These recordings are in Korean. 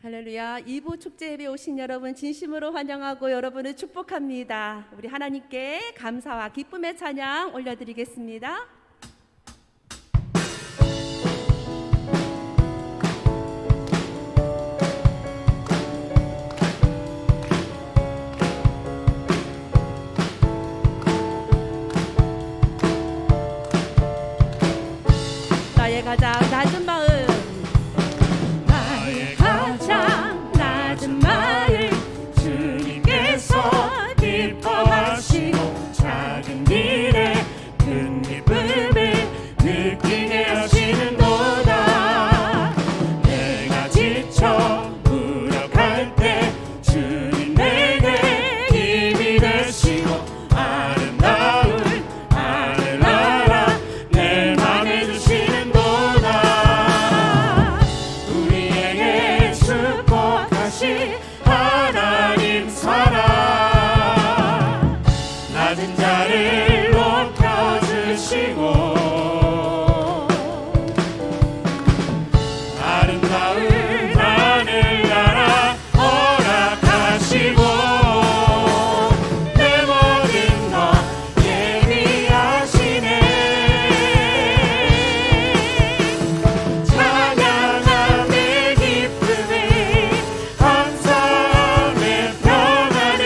할렐루야. 이부 축제 예배 오신 여러분 진심으로 환영하고 여러분을 축복합니다. 우리 하나님께 감사와 기쁨의 찬양 올려드리겠습니다. 나의 가장 낮은 마음, 기뻐하시고 작은 일에 큰 기쁨을 느끼게 하시는도다. 내가 지쳐 무력할 때 주님 내게 힘이 되시고 아름다운 하늘나라 내 맘에 주시는도다. 우리에게 축복하신 하나님 사랑, 낮은 자를 높여주시고 아름다운 하늘나라 허락하시고 내 모든 것 예비하시네. 찬양함의 기쁨을 감사함의 평안을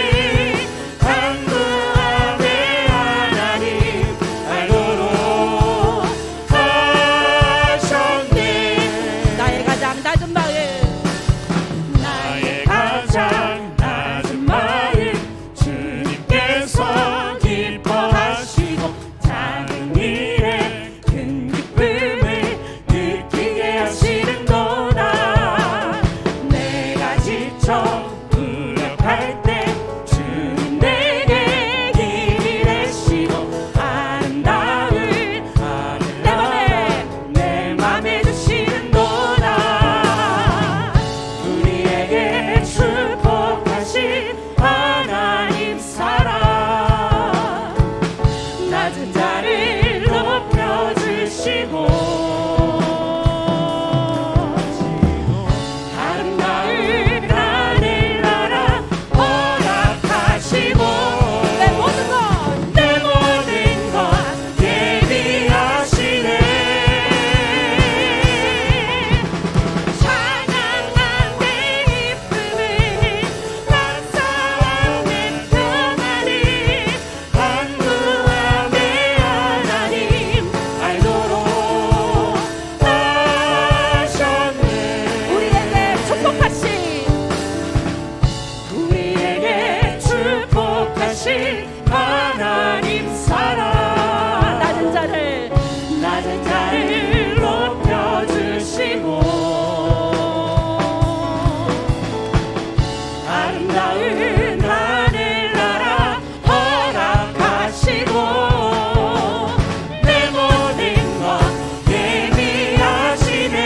간구함의 하나님 알도록 하셨네. 나의 가장 낮은 마음, 나의 가장 낮은 마음 주님께서 기뻐하시고 작은 일에 큰 기쁨을 느끼게 하시는도다. 내가 지쳐 무력할 때 주님 내게 힘이 되시고 아름다운 하늘 내 맘에 주시는도다. 우리에게 축복하신 하나님 사랑, 낮은 자를 높여주시고 아름다운 하늘나라 허락하시고 내 모든 것 내 모든 것 예비하시네. 찬양함의 기쁨을 감사함의 평안을 간구함의 하나님 알도록 하셨네. 우리에게 축복하신 하나님 사랑, 낮은 자를 낮은 자를 높여주시고 아름다운 하늘나라 허락하시고 내 모든 것 예비하시네.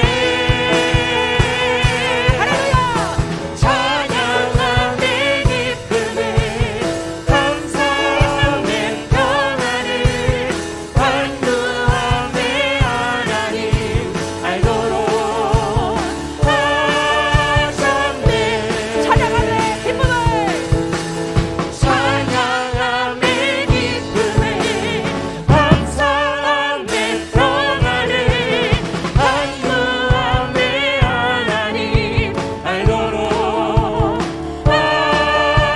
할렐루야. 찬양함의 기쁨을 감사함의 평안을 간구함의 하나님 알도록 하셨네. 찬양함의 기쁨을 찬양함의 기쁨을 감사함의 평안을 간구함의 하나님 알도록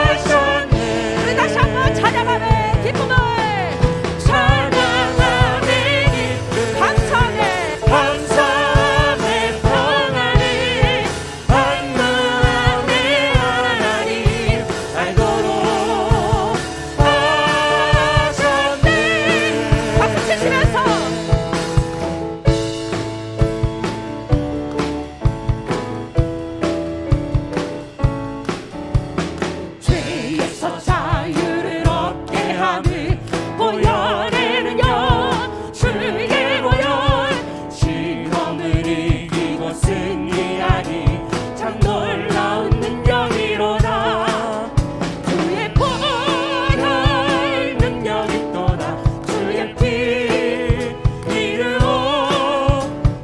하셨네. 우리 다시 한번 찬양함의 기쁨을 찬양함의 기쁨 감사하게 감사함의 평안을 간구함의 하나님 알도록 하셨네. 박수 치시면서 죄에서 자유를 얻게 함을 보여내는요 주의 보혈 시험을 이기고 승리하니 참 놀라운 능력이로다. 주의 보혈 능력이 또다. 주의 피 이르오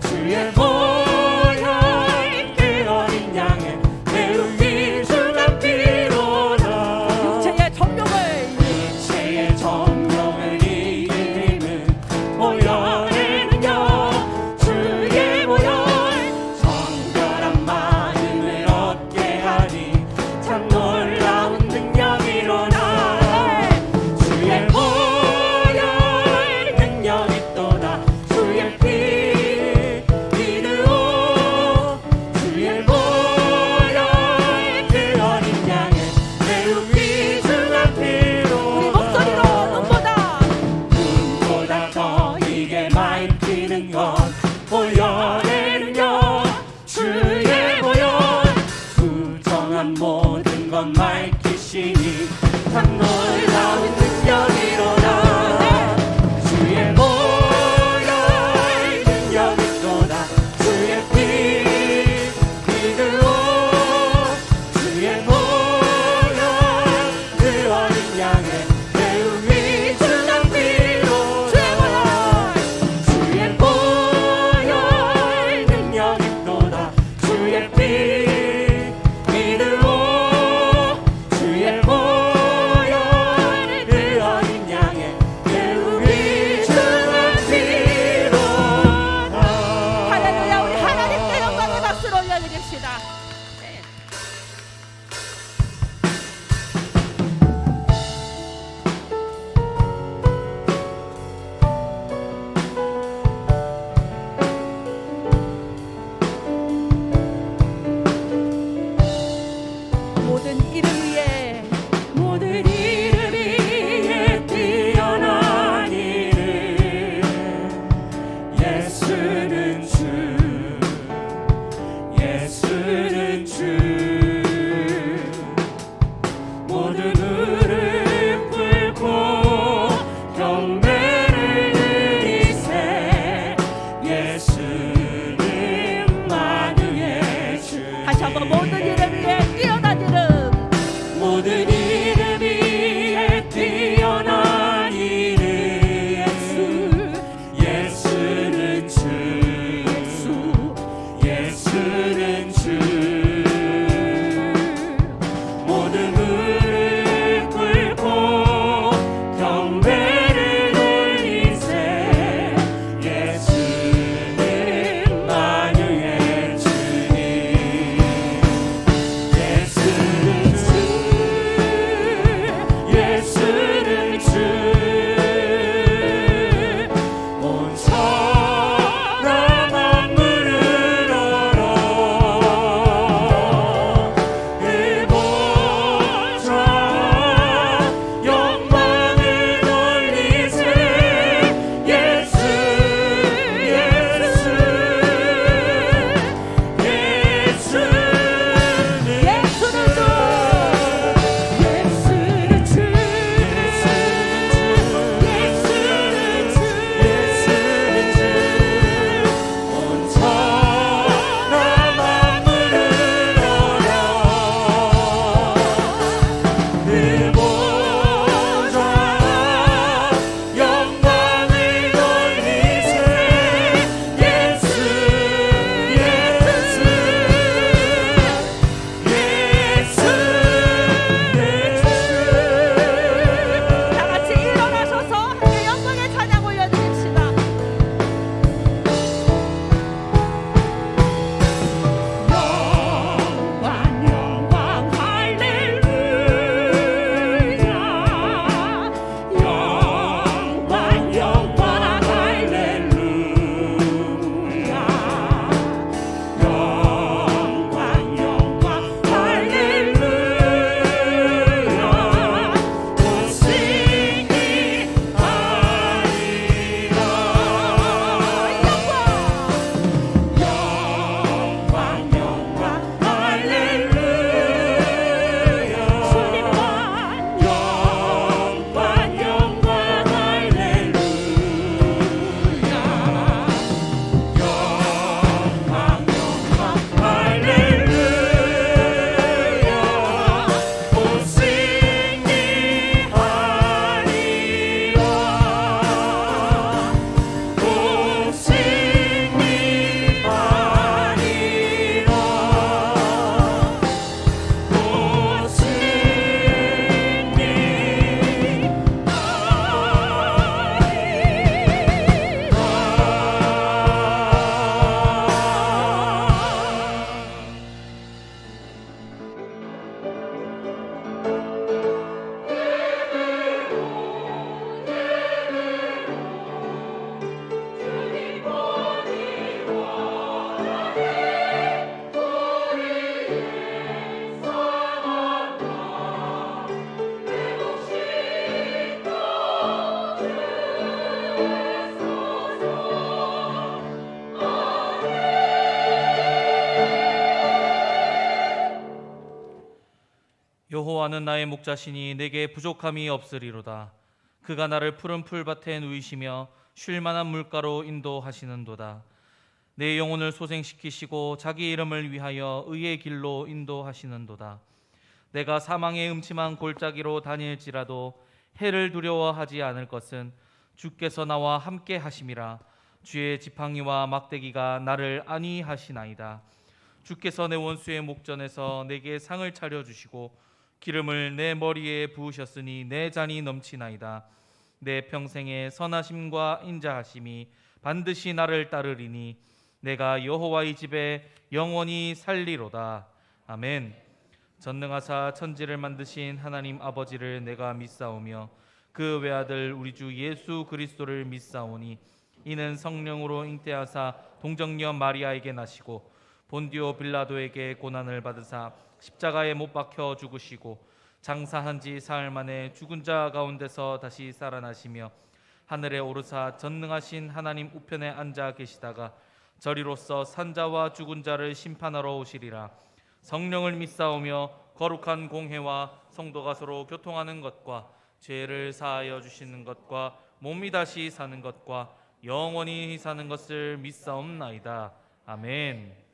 주의 보혈 그 어린 양의 올려드립시다. 네. 모든 이름 위에 모든 이름 위에 뛰어난 이름 예수는 주 예수는 주 모든 무릎 꿇고 경배를 드리세 예수는 만유의 주 다시 한번 모든 이름 위에 뛰어난 이름 모든 이름 위에 뛰어난 이름 예수는 주 예수는 주 모든 무릎 꿇고 경배를 올리세 예수는 만유의 주님 예수는 주 예수는 주 온 천하 만물을 얼어 그 보좌 영광을 돌리세 예수 예수 예수는 주 예수는 주 온 천하 만물을 얼어 그 보좌 영광을 돌리세 예수 예수 다 같이 일어나셔서 함께 영광의 찬양 올려드립시다. 영광 영광 할렐루야 영광 영광 할렐루야 영광 영광 할렐루야 오시니 아리라 영광 영광 할렐루야 주님만 영광 영광 할렐루야 영광 영광 할렐루야 오시니 아리라 오시니 여호와는 나의 목자시니 내게 부족함이 없으리로다. 그가 나를 푸른 풀밭에 누이시며 쉴 만한 물가로 인도하시는도다. 내 영혼을 소생시키시고 자기 이름을 위하여 의의 길로 인도하시는도다. 내가 사망의 음침한 골짜기로 다닐지라도 해를 두려워하지 않을 것은 주께서 나와 함께 하심이라. 주의 지팡이와 막대기가 나를 안위하시나이다. 주께서 내 원수의 목전에서 내게 상을 차려주시고 기름을 내 머리에 부으셨으니 내 잔이 넘치나이다. 내 평생의 선하심과 인자하심이 반드시 나를 따르리니 내가 여호와의 집에 영원히 살리로다. 아멘. 전능하사 천지를 만드신 하나님 아버지를 내가 믿사오며 그 외아들 우리 주 예수 그리스도를 믿사오니 이는 성령으로 잉태하사 동정녀 마리아에게 나시고 본디오 빌라도에게 고난을 받으사 십자가에 못 박혀 죽으시고 장사한 지 사흘 만에 죽은 자 가운데서 다시 살아나시며 하늘에 오르사 전능하신 하나님 우편에 앉아 계시다가 저리로서 산자와 죽은 자를 심판하러 오시리라. 성령을 믿사오며 거룩한 공회와 성도가 서로 교통하는 것과 죄를 사하여 주시는 것과 몸이 다시 사는 것과 영원히 사는 것을 믿사옵나이다. 아멘.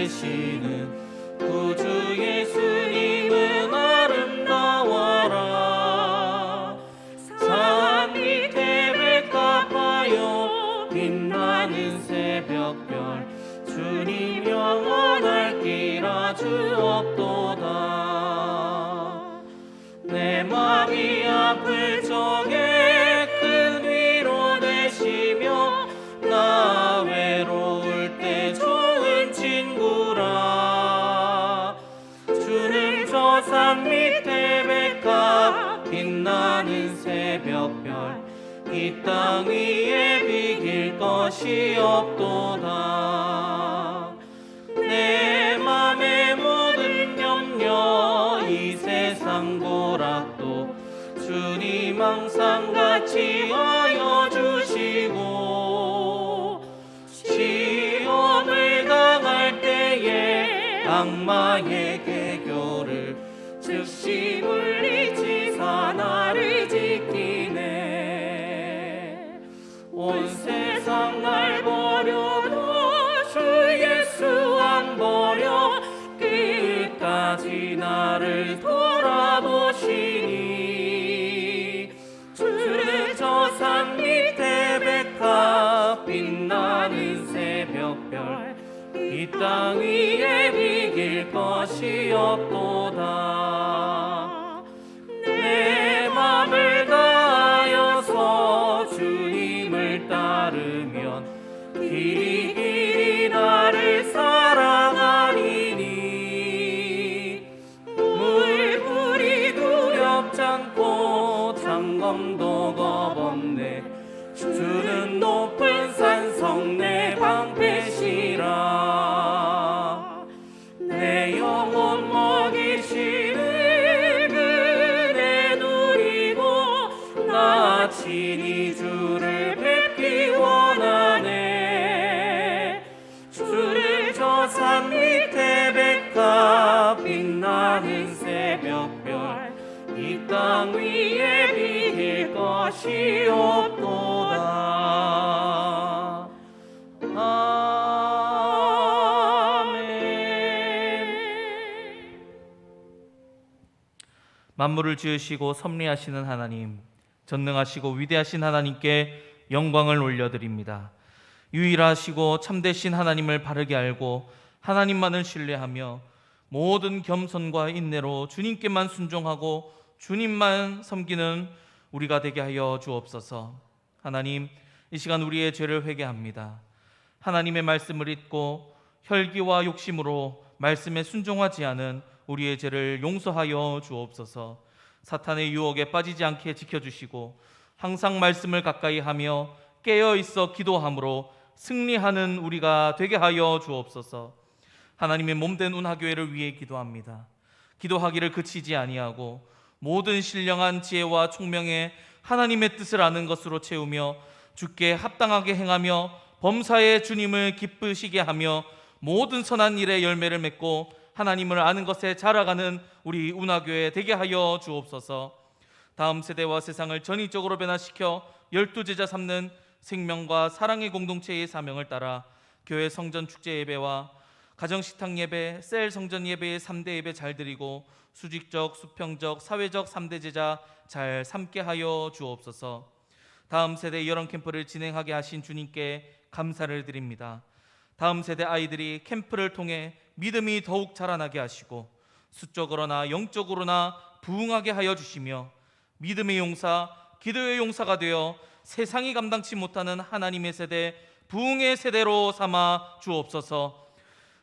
되시는 구주 예수님은 아름다워라. 산 밑에 백합하여 빛나는 새벽별 주님 영원할 길아 주옵도다. 내 맘이 아플 적에 큰 위로 되시며 나 외로울 때 좋은 친구라. 주는 저 산 밑에 백합 빛나는 새벽별 이 땅 위에 비길 것이 없도다. 내 맘의 모든 염려 이 세상 고락도 주님 항상 같이 하여 주시고 시험을 당할 때에 악마의 개교를 즉시 물리치사 나를 지키네. 온 세상 날 버려도 주 예수 안 버려 끝까지 나를 돌아보시니. 주는 저 산 밑에 백합 빛나는 새벽별 이 땅 위에 비길 것이 없도다. 내 맘을 다하여서 주님을 따르면 길이 길이 나를 사랑하리니. 물불이 두렵지 않고 장검도 겁없네. 주는 높은 산성 내 방패시라. 내 영혼 먹이시는 그네 누리고 나 친히 주를 뵙기 원하네. 주를 저 산 밑에 백합 빛나는 새벽별 이 땅 위에 비길 것이 없도다. 아멘. 만물을 지으시고 섭리하시는 하나님, 전능하시고 위대하신 하나님께 영광을 올려드립니다. 유일하시고 참되신 하나님을 바르게 알고 하나님만을 신뢰하며 모든 겸손과 인내로 주님께만 순종하고 주님만 섬기는 우리가 되게 하여 주옵소서. 하나님, 이 시간 우리의 죄를 회개합니다. 하나님의 말씀을 잊고 혈기와 욕심으로 말씀에 순종하지 않은 우리의 죄를 용서하여 주옵소서. 사탄의 유혹에 빠지지 않게 지켜주시고 항상 말씀을 가까이 하며 깨어있어 기도함으로 승리하는 우리가 되게 하여 주옵소서. 하나님의 몸된 운하교회를 위해 기도합니다. 기도하기를 그치지 아니하고 모든 신령한 지혜와 총명에 하나님의 뜻을 아는 것으로 채우며 주께 합당하게 행하며 범사에 주님을 기쁘시게 하며 모든 선한 일에 열매를 맺고 하나님을 아는 것에 자라가는 우리 운하교회 되게 하여 주옵소서. 다음 세대와 세상을 전위적으로 변화시켜 12제자 삼는 생명과 사랑의 공동체의 사명을 따라 교회 성전 축제 예배와 가정식탁 예배, 셀 성전 예배의 3대 예배 잘 드리고 수직적, 수평적, 사회적 3대 제자 잘 삼게 하여 주옵소서. 다음 세대 여론 캠프를 진행하게 하신 주님께 감사를 드립니다. 다음 세대 아이들이 캠프를 통해 믿음이 더욱 자라나게 하시고 수적으로나 영적으로나 부흥하게 하여 주시며 믿음의 용사, 기도의 용사가 되어 세상이 감당치 못하는 하나님의 세대, 부흥의 세대로 삼아 주옵소서.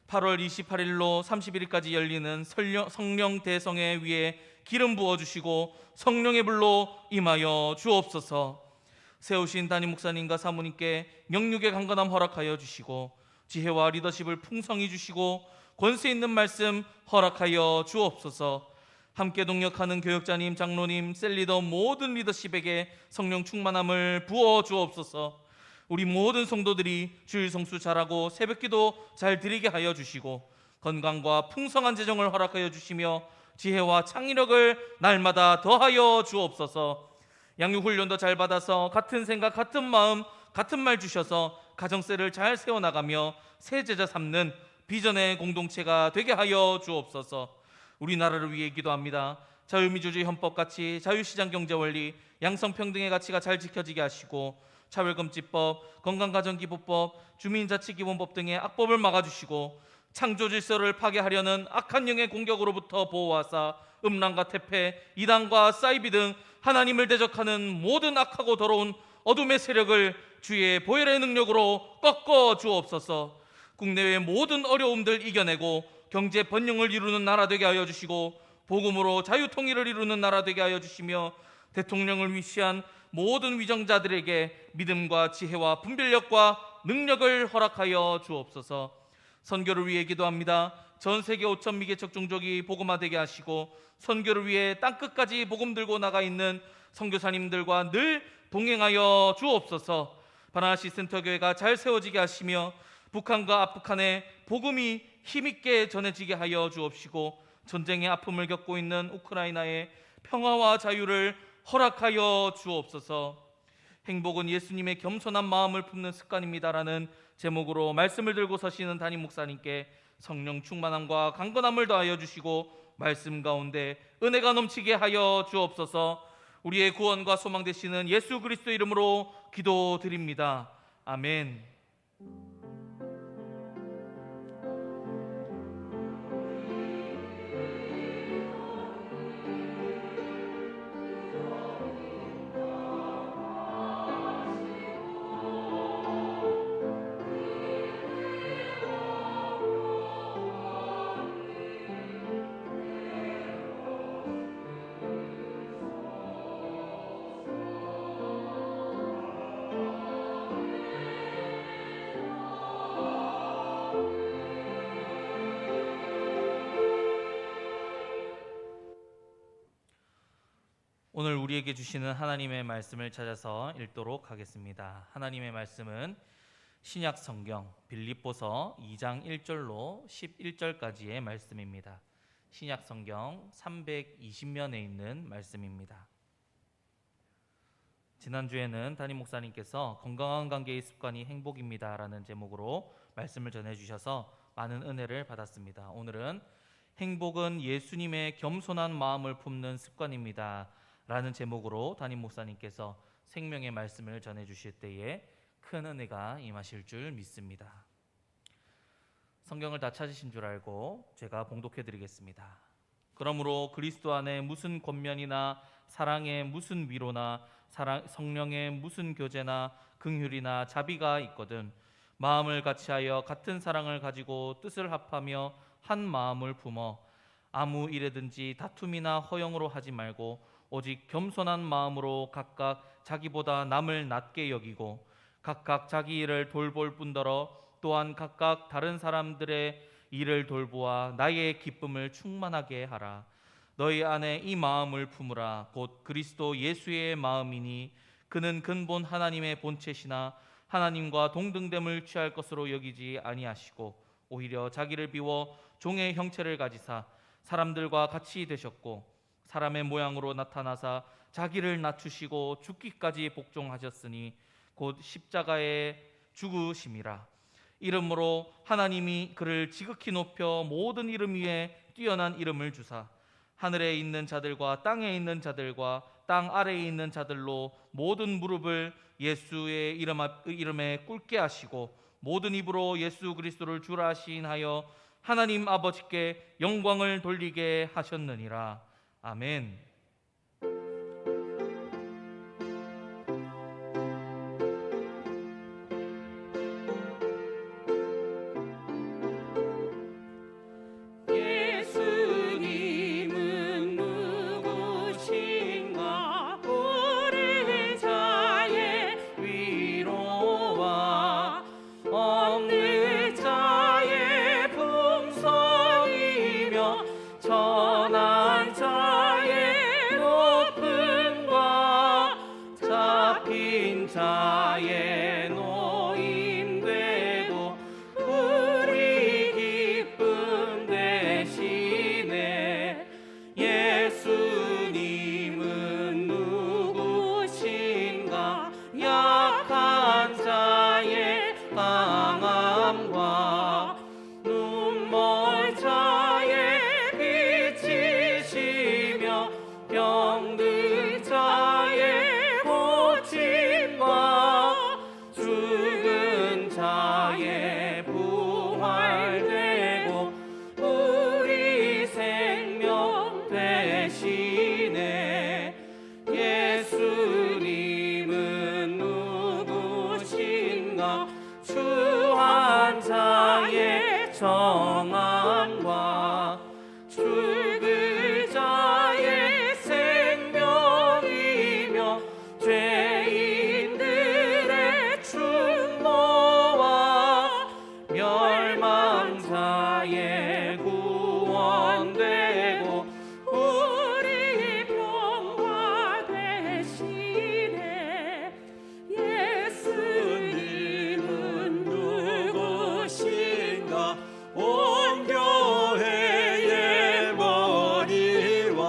8월 28일로 31일까지 열리는 성령 대성회 위에 기름 부어주시고 성령의 불로 임하여 주옵소서. 세우신 담임 목사님과 사모님께 영육의 강건함 허락하여 주시고 지혜와 리더십을 풍성히 주시고 권세 있는 말씀 허락하여 주옵소서. 함께 동역하는 교역자님, 장로님, 셀리더 모든 리더십에게 성령 충만함을 부어 주옵소서. 우리 모든 성도들이 주일 성수 잘하고 새벽기도 잘 드리게 하여 주시고 건강과 풍성한 재정을 허락하여 주시며 지혜와 창의력을 날마다 더하여 주옵소서. 양육훈련도 잘 받아서 같은 생각, 같은 마음, 같은 말 주셔서 가정세를 잘 세워나가며 새 제자 삼는 비전의 공동체가 되게 하여 주옵소서. 우리나라를 위해 기도합니다. 자유민주주의 헌법같이 자유시장 경제원리, 양성평등의 가치가 잘 지켜지게 하시고 차별금지법, 건강가정기부법, 주민자치기본법 등의 악법을 막아주시고 창조질서를 파괴하려는 악한 영의 공격으로부터 보호하사 음란과 태폐, 이단과 사이비 등 하나님을 대적하는 모든 악하고 더러운 어둠의 세력을 주의 보혈의 능력으로 꺾어 주옵소서. 국내외의 모든 어려움들 이겨내고 경제 번영을 이루는 나라 되게 하여 주시고 복음으로 자유통일을 이루는 나라 되게 하여 주시며 대통령을 위시한 모든 위정자들에게 믿음과 지혜와 분별력과 능력을 허락하여 주옵소서. 선교를 위해 기도합니다. 전 세계 5천 미개척 종족이 복음화되게 하시고 선교를 위해 땅끝까지 복음 들고 나가 있는 선교사님들과 늘 동행하여 주옵소서. 바나나시 센터교회가 잘 세워지게 하시며 북한과 아프간에 복음이 힘있게 전해지게 하여 주옵시고 전쟁의 아픔을 겪고 있는 우크라이나의 평화와 자유를 허락하여 주옵소서. 행복은 예수님의 겸손한 마음을 품는 습관입니다라는 제목으로 말씀을 들고 서시는 담임 목사님께 성령 충만함과 강건함을 더하여 주시고 말씀 가운데 은혜가 넘치게 하여 주옵소서. 우리의 구원과 소망 되시는 예수 그리스도 이름으로 기도드립니다. 아멘. 오늘 우리에게 주시는 하나님의 말씀을 찾아서 읽도록 하겠습니다. 하나님의 말씀은 신약 성경 빌립보서 2장 1절로 11절까지의 말씀입니다. 신약 성경 320면에 있는 말씀입니다. 지난주에는 담임 목사님께서 건강한 관계의 습관이 행복입니다 라는 제목으로 말씀을 전해주셔서 많은 은혜를 받았습니다. 오늘은 행복은 예수님의 겸손한 마음을 품는 습관입니다 라는 제목으로 담임 목사님께서 생명의 말씀을 전해주실 때에 큰 은혜가 임하실 줄 믿습니다. 성경을 다 찾으신 줄 알고 제가 봉독해 드리겠습니다. 그러므로 그리스도 안에 무슨 권면이나 사랑에 무슨 위로나 성령의 무슨 교제나 긍휼이나 자비가 있거든 마음을 같이하여 같은 사랑을 가지고 뜻을 합하며 한 마음을 품어 아무 일에든지 다툼이나 허영으로 하지 말고 오직 겸손한 마음으로 각각 자기보다 남을 낮게 여기고 각각 자기 일을 돌볼 뿐더러 또한 각각 다른 사람들의 일을 돌보아 나의 기쁨을 충만하게 하라. 너희 안에 이 마음을 품으라. 곧 그리스도 예수의 마음이니 그는 근본 하나님의 본체시나 하나님과 동등됨을 취할 것으로 여기지 아니하시고 오히려 자기를 비워 종의 형체를 가지사 사람들과 같이 되셨고 사람의 모양으로 나타나사 자기를 낮추시고 죽기까지 복종하셨으니 곧 십자가에 죽으심이라. 이름으로 하나님이 그를 지극히 높여 모든 이름 위에 뛰어난 이름을 주사 하늘에 있는 자들과 땅에 있는 자들과 땅 아래에 있는 자들로 모든 무릎을 예수의 이름에 꿇게 하시고 모든 입으로 예수 그리스도를 주라 시인하여 하나님 아버지께 영광을 돌리게 하셨느니라. 아멘. 예수님은 누구신가? 우리 자의 위로와 없는 자의 풍성이며 전한 자의 높음과 잡힌 자의 노임되고 우리 기쁨 대신에 예수님은 누구신가? 약한 자의 강함과 주시며 주한 자의 정함과 죽을 자의 생명이며 죄인들의 충모와 멸망자의 구원되고 우리 병과 되시네. 예수님은 누구신가? 온 교회의 머리와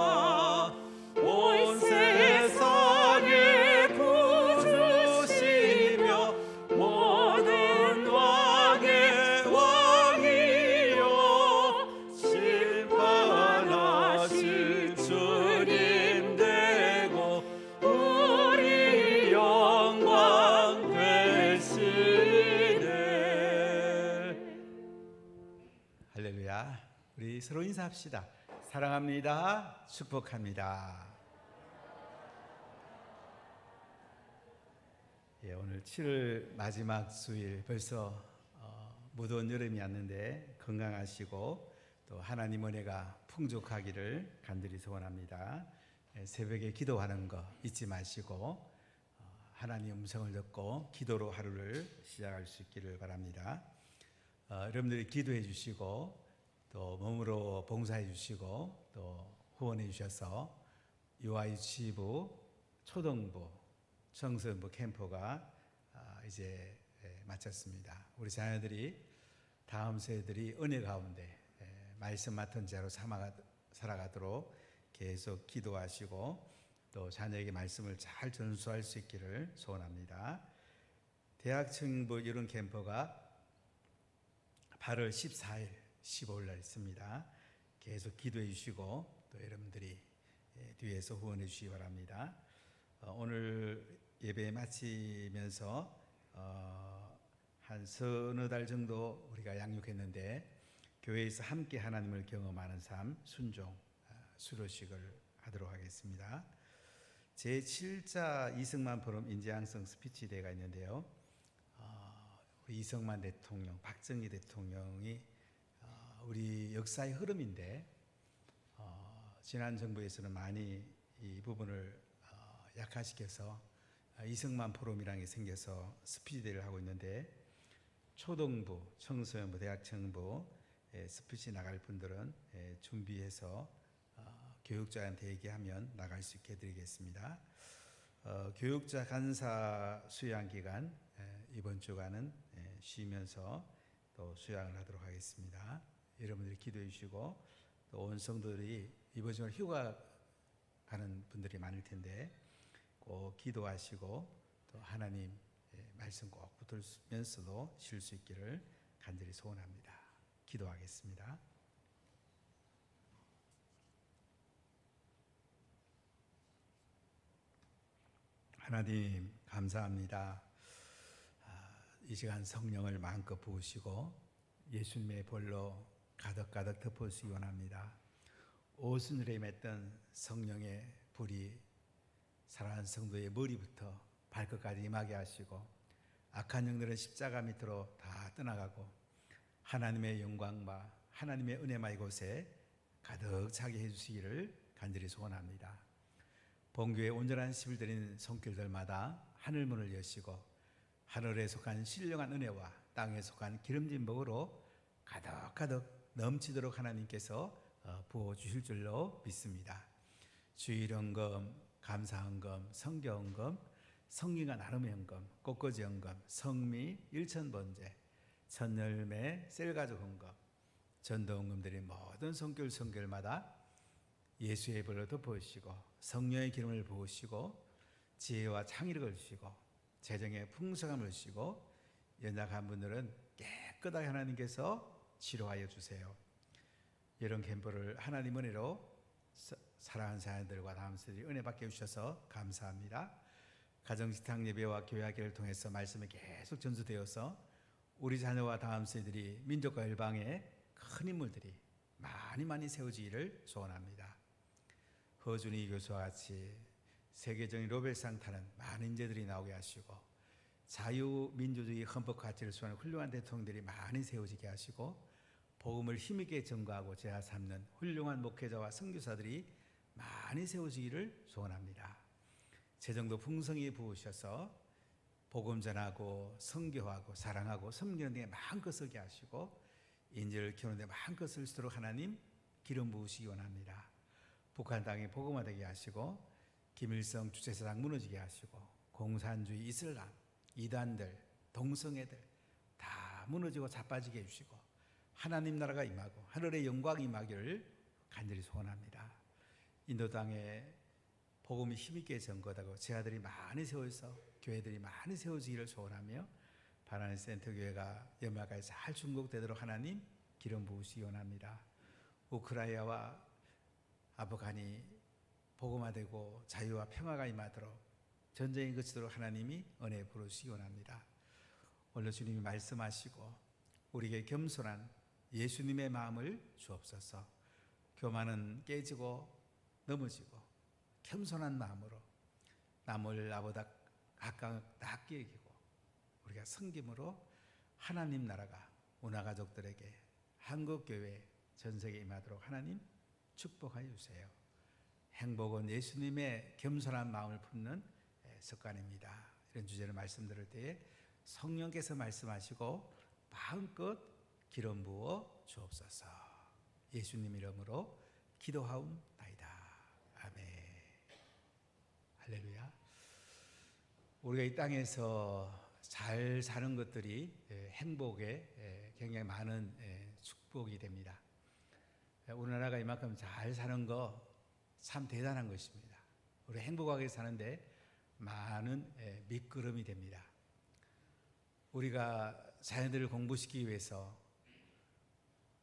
온 세상의 구주시며 모든 왕의 왕이요 심판하실 주님 되고 우리 영광 되시네. 할렐루야. 우리 서로 인사합시다. 사랑합니다. 축복합니다. 예, 오늘 7월 마지막 주일, 벌써 무더운 여름이 왔는데 건강하시고 또 하나님 은혜가 풍족하기를 간절히 소원합니다. 예, 새벽에 기도하는 거 잊지 마시고 하나님 음성을 듣고 기도로 하루를 시작할 수 있기를 바랍니다. 여러분들이 기도해 주시고 또 몸으로 봉사해 주시고 또 후원해 주셔서 유아유치부, 초등부, 청소년부 캠프가 이제 마쳤습니다. 우리 자녀들이 다음 세대들이 은혜 가운데 말씀 맡은 자로 살아가도록 계속 기도하시고 또 자녀에게 말씀을 잘 전수할 수 있기를 소원합니다. 대학층부 이런 캠프가 8월 14일, 15일 날 있습니다. 계속 기도해 주시고 또 여러분들이 뒤에서 후원해 주시기 바랍니다. 오늘 예배 마치면서 한 서너 달 정도 우리가 양육했는데 교회에서 함께 하나님을 경험하는 삶, 순종, 수료식을 하도록 하겠습니다. 제7자 이승만 포럼 인재양성 스피치 대회가 있는데요. 우리 이승만 대통령, 박정희 대통령이 우리 역사의 흐름인데 지난 정부에서는 많이 이 부분을 약화시켜서 이승만 포럼이라는 게 생겨서 스피치 대회를 하고 있는데 초등부, 청소년부, 대학층부 스피치 나갈 분들은 준비해서 교육자한테 얘기하면 나갈 수 있게 해드리겠습니다. 교육자 간사 수양 기간 이번 주간은 쉬면서 또 수양을 하도록 하겠습니다. 여러분들이 기도해 주시고 또 온 성도들이 이번 주간 휴가 가는 분들이 많을 텐데 꼭 기도하시고 또 하나님 말씀 꼭 붙들면서도 쉴 수 있기를 간절히 소원합니다. 기도하겠습니다. 하나님 감사합니다. 이 시간 성령을 마음껏 부으시고 예수님의 볼로 가득가득 덮어주시기 원합니다. 오순절에 맺던 성령의 불이 사랑하는 성도의 머리부터 발끝까지 임하게 하시고 악한 영들은 십자가 밑으로 다 떠나가고 하나님의 영광과 하나님의 은혜만 이곳에 가득 차게 해주시기를 간절히 소원합니다. 본교회 온전한 십을 드리는 손길들마다 하늘문을 여시고 하늘에 속한 신령한 은혜와 땅에 속한 기름진 복으로 가득가득 넘치도록 하나님께서 부어주실 줄로 믿습니다. 주일헌금, 감사헌금, 성경헌금, 성리가 나눔의 헌금, 꽃꽂이 헌금, 성미, 일천번제, 천열매, 셀가족 헌금, 전도헌금들이 모든 성결마다 예수의 벌로 덮어주시고 성령의 기름을 부으시고 지혜와 창의력을 주시고 재정의 풍성함을 주시고 연약한 분들은 깨끗하게 하나님께서 치료하여 주세요. 이런 캠프를 하나님 은혜로 사랑하는 자녀들과 다음 세대들이 은혜 받게 해주셔서 감사합니다. 가정식탁 예배와 교회학교를 통해서 말씀이 계속 전수되어서 우리 자녀와 다음 세대들이 민족과 열방에 큰 인물들이 많이 세워지기를 소원합니다. 허준희 교수와 같이 세계적인 노벨상 타는 많은 인재들이 나오게 하시고 자유민주주의 헌법 가치를 수호하는 훌륭한 대통령들이 많이 세워지게 하시고 복음을 힘있게 전거하고 제자 삼는 훌륭한 목회자와 선교사들이 많이 세워지기를 소원합니다. 재정도 풍성히 부으셔서 복음 전하고 선교하고 사랑하고 섬기는 데 마음껏 쓰게 하시고 인재를 키우는 데 마음껏 쓸수록 하나님 기름 부으시기 원합니다. 북한 땅이 복음화되게 하시고 김일성 주체사상 무너지게 하시고 공산주의 이슬람 이단들 동성애들 다 무너지고 자빠지게 해주시고 하나님 나라가 임하고 하늘의 영광이 임하기를 간절히 소원합니다. 인도 땅에 복음이 힘있게 전거하고 제자들이 많이 세워서 교회들이 많이 세워지기를 소원하며 바라는 센터교회가 연말까지 잘 중복되도록 하나님 기름 부으시기 원합니다. 우크라이나와 아프간이 복음화되고 자유와 평화가 임하도록 전쟁이 그치도록 하나님이 은혜 부르시기 원합니다. 오늘 주님이 말씀하시고 우리에게 겸손한 예수님의 마음을 주옵소서. 교만은 깨지고 넘어지고 겸손한 마음으로 남을 나보다 낮게 여기고 우리가 섬김으로 하나님 나라가 운하가족들에게 한국교회 전세계에 임하도록 하나님 축복하여 주세요. 행복은 예수님의 겸손한 마음을 품는 습관입니다. 이런 주제를 말씀드릴 때에 성령께서 말씀하시고 마음껏 기름 부어 주옵소서. 예수님 이름으로 기도하옵나이다. 아멘. 할렐루야. 우리가 이 땅에서 잘 사는 것들이 행복에 굉장히 많은 축복이 됩니다. 우리나라가 이만큼 잘 사는 거 참 대단한 것입니다. 우리 행복하게 사는데 많은 밑거름이 됩니다. 우리가 자녀들을 공부시키기 위해서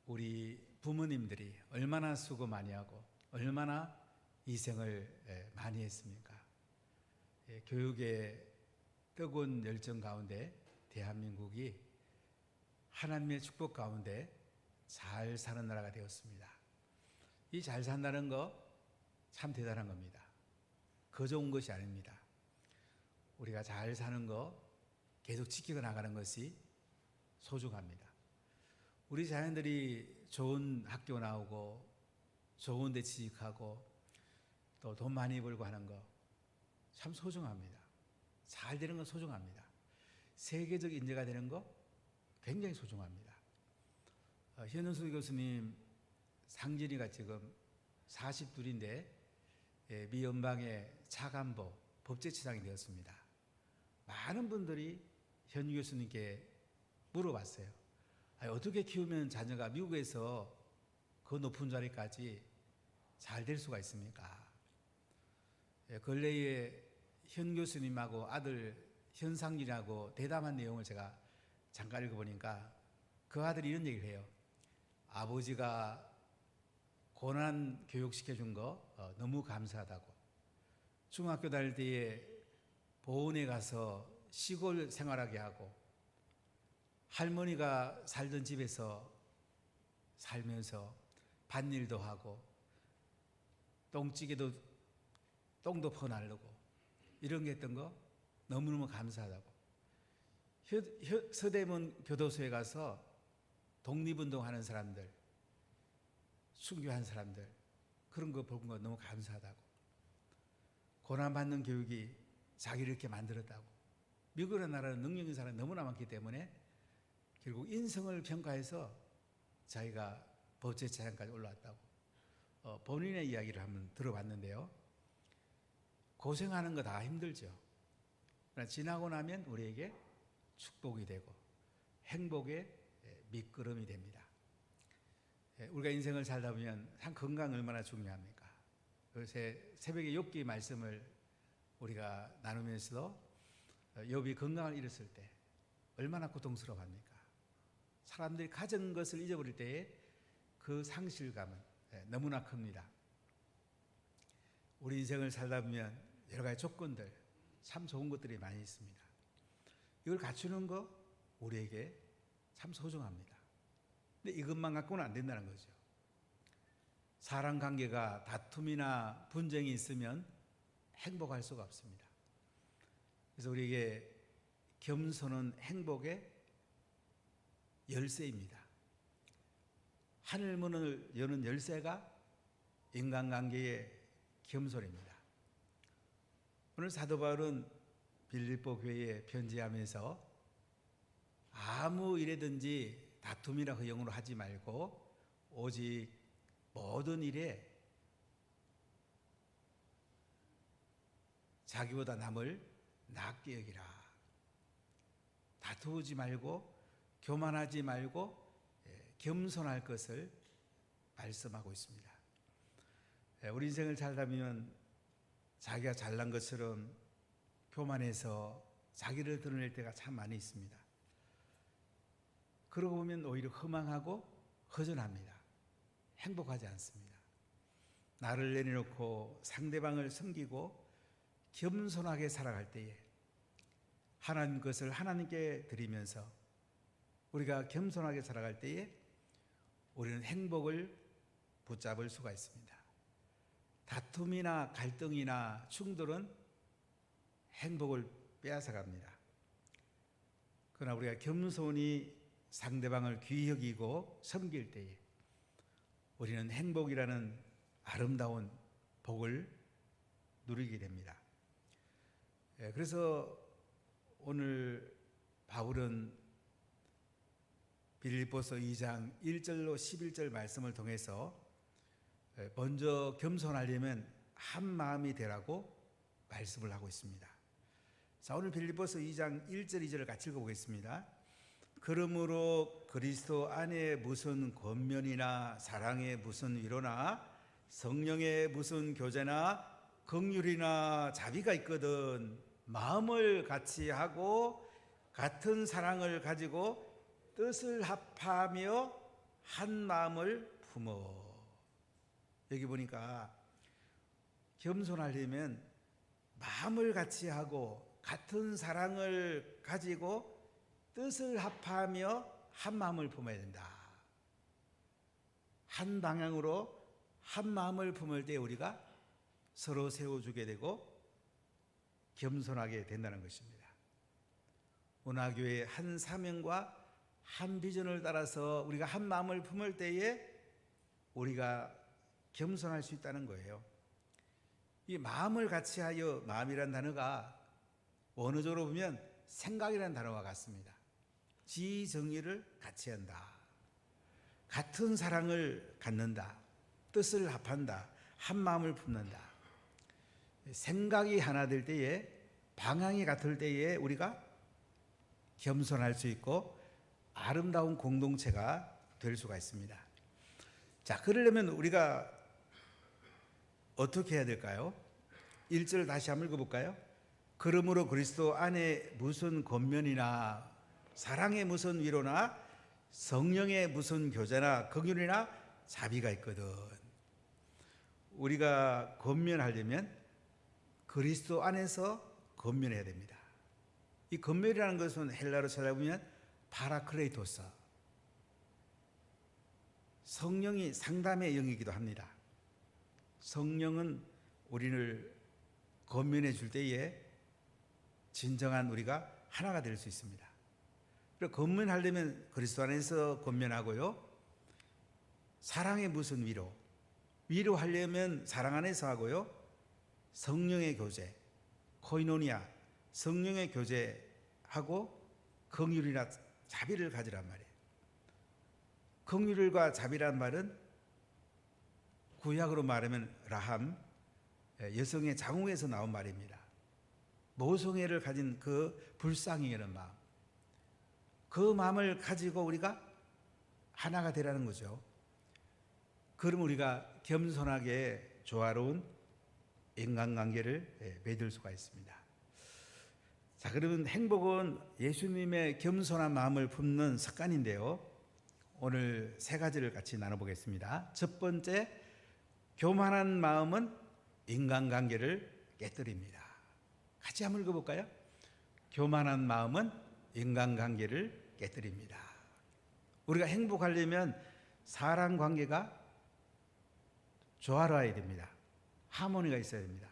우리 부모님들이 얼마나 수고 많이 하고 얼마나 희생을 많이 했습니까? 교육의 뜨거운 열정 가운데 대한민국이 하나님의 축복 가운데 잘 사는 나라가 되었습니다. 이 잘 산다는 거 참 대단한 겁니다. 그 좋은 것이 아닙니다. 우리가 잘 사는 거 계속 지키고 나가는 것이 소중합니다. 우리 자녀들이 좋은 학교 나오고 좋은 데 취직하고 또 돈 많이 벌고 하는 거 참 소중합니다. 잘 되는 건 소중합니다. 세계적 인재가 되는 거 굉장히 소중합니다. 현은수 교수님 상진이가 지금 42인데 미 연방의 차관보 법제처장이 되었습니다. 많은 분들이 현 교수님께 물어봤어요. 어떻게 키우면 자녀가 미국에서 그 높은 자리까지 잘 될 수가 있습니까? 근래에 현 교수님하고 아들 현상진하고 대담한 내용을 제가 잠깐 읽어보니까 그 아들이 이런 얘기를 해요. 아버지가 고난 교육시켜준 거 너무 감사하다고. 중학교 다닐 때에 보훈에 가서 시골 생활하게 하고 할머니가 살던 집에서 살면서 밭일도 하고 똥도 퍼나르고 이런 게 했던 거 너무너무 감사하다고. 서대문 교도소에 가서 독립운동하는 사람들, 순교한 사람들 그런 거 본 거 너무 감사하다고. 고난받는 교육이 자기를 이렇게 만들었다고. 미국이라는 나라는 능력 있는 사람이 너무나 많기 때문에 결국 인성을 평가해서 자기가 법제처장까지 올라왔다고. 본인의 이야기를 한번 들어봤는데요. 고생하는 거 다 힘들죠. 그러나 지나고 나면 우리에게 축복이 되고 행복의 밑거름이 됩니다. 우리가 인생을 살다 보면 참 건강 얼마나 중요합니까? 요새 새벽에 욥기 말씀을 우리가 나누면서도 욥이 건강을 잃었을 때 얼마나 고통스러워합니까? 사람들이 가진 것을 잊어버릴 때에 그 상실감은 너무나 큽니다. 우리 인생을 살다 보면 여러 가지 조건들 참 좋은 것들이 많이 있습니다. 이걸 갖추는 거 우리에게 참 소중합니다. 근데 이것만 갖고는 안 된다는 거죠. 사람 관계가 다툼이나 분쟁이 있으면 행복할 수가 없습니다. 그래서 우리에게 겸손은 행복의 열쇠입니다. 하늘 문을 여는 열쇠가 인간관계의 겸손입니다. 오늘 사도 바울은 빌립보 교회에 편지하면서 아무 일에든지 다툼이나 허용으로 하지 말고 오직 모든 일에 자기보다 남을 낫게 여기라. 다투지 말고 교만하지 말고 겸손할 것을 말씀하고 있습니다. 우리 인생을 살다면 자기가 잘난 것처럼 교만해서 자기를 드러낼 때가 참 많이 있습니다. 그러고 보면 오히려 허망하고 허전합니다. 행복하지 않습니다. 나를 내려놓고 상대방을 섬기고 겸손하게 살아갈 때에 하나님 것을 하나님께 드리면서 우리가 겸손하게 살아갈 때에 우리는 행복을 붙잡을 수가 있습니다. 다툼이나 갈등이나 충돌은 행복을 빼앗아갑니다. 그러나 우리가 겸손히 상대방을 귀히 여기고 섬길 때에 우리는 행복이라는 아름다운 복을 누리게 됩니다. 그래서 오늘 바울은 빌립보서 2장 1절로 11절 말씀을 통해서 먼저 겸손하려면 한 마음이 되라고 말씀을 하고 있습니다. 자, 오늘 빌립보서 2장 1절 2절을 같이 읽어보겠습니다. 그러므로 그리스도 안에 무슨 권면이나 사랑의 무슨 위로나 성령의 무슨 교제나 긍휼이나 자비가 있거든 마음을 같이 하고 같은 사랑을 가지고 뜻을 합하며 한 마음을 품어. 여기 보니까 겸손하려면 마음을 같이 하고 같은 사랑을 가지고 뜻을 합하며 한 마음을 품어야 된다. 한 방향으로 한 마음을 품을 때 우리가 서로 세워주게 되고 겸손하게 된다는 것입니다. 운하교회의 한 사명과 한 비전을 따라서 우리가 한 마음을 품을 때에 우리가 겸손할 수 있다는 거예요. 이 마음을 같이 하여, 마음이란 단어가 원어적으로 보면 생각이라는 단어와 같습니다. 지정의를 같이 한다. 같은 사랑을 갖는다. 뜻을 합한다. 한 마음을 품는다. 생각이 하나 될 때에, 방향이 같을 때에 우리가 겸손할 수 있고 아름다운 공동체가 될 수가 있습니다. 자, 그러려면 우리가 어떻게 해야 될까요? 1절 다시 한번 읽어볼까요? 그러므로 그리스도 안에 무슨 권면이나 사랑의 무슨 위로나 성령의 무슨 교제나 긍휼이나 자비가 있거든. 우리가 권면하려면 그리스도 안에서 권면해야 됩니다. 이 권면이라는 것은 헬라어로 찾아보면 파라클레이토스, 성령이 상담의 영이기도 합니다. 성령은 우리를 권면해 줄 때에 진정한 우리가 하나가 될 수 있습니다. 그래서 권면하려면 그리스도 안에서 권면하고요. 사랑의 무슨 위로, 위로하려면 사랑 안에서 하고요. 성령의 교제, 코이노니아, 성령의 교제하고 긍휼이나 자비를 가지란 말이에요. 긍휼과 자비란 말은 구약으로 말하면 라함, 여성의 장후에서 나온 말입니다. 모성애를 가진 그 불쌍히 여는 마음, 그 마음을 가지고 우리가 하나가 되라는 거죠. 그럼 우리가 겸손하게 조화로운 인간관계를 맺을 수가 있습니다. 자, 그러면 행복은 예수님의 겸손한 마음을 품는 습관인데요. 오늘 세 가지를 같이 나눠보겠습니다. 첫 번째, 교만한 마음은 인간관계를 깨뜨립니다. 같이 한번 읽어볼까요? 교만한 마음은 인간관계를 깨뜨립니다. 우리가 행복하려면 사람관계가 조화로워야 됩니다. 하모니가 있어야 됩니다.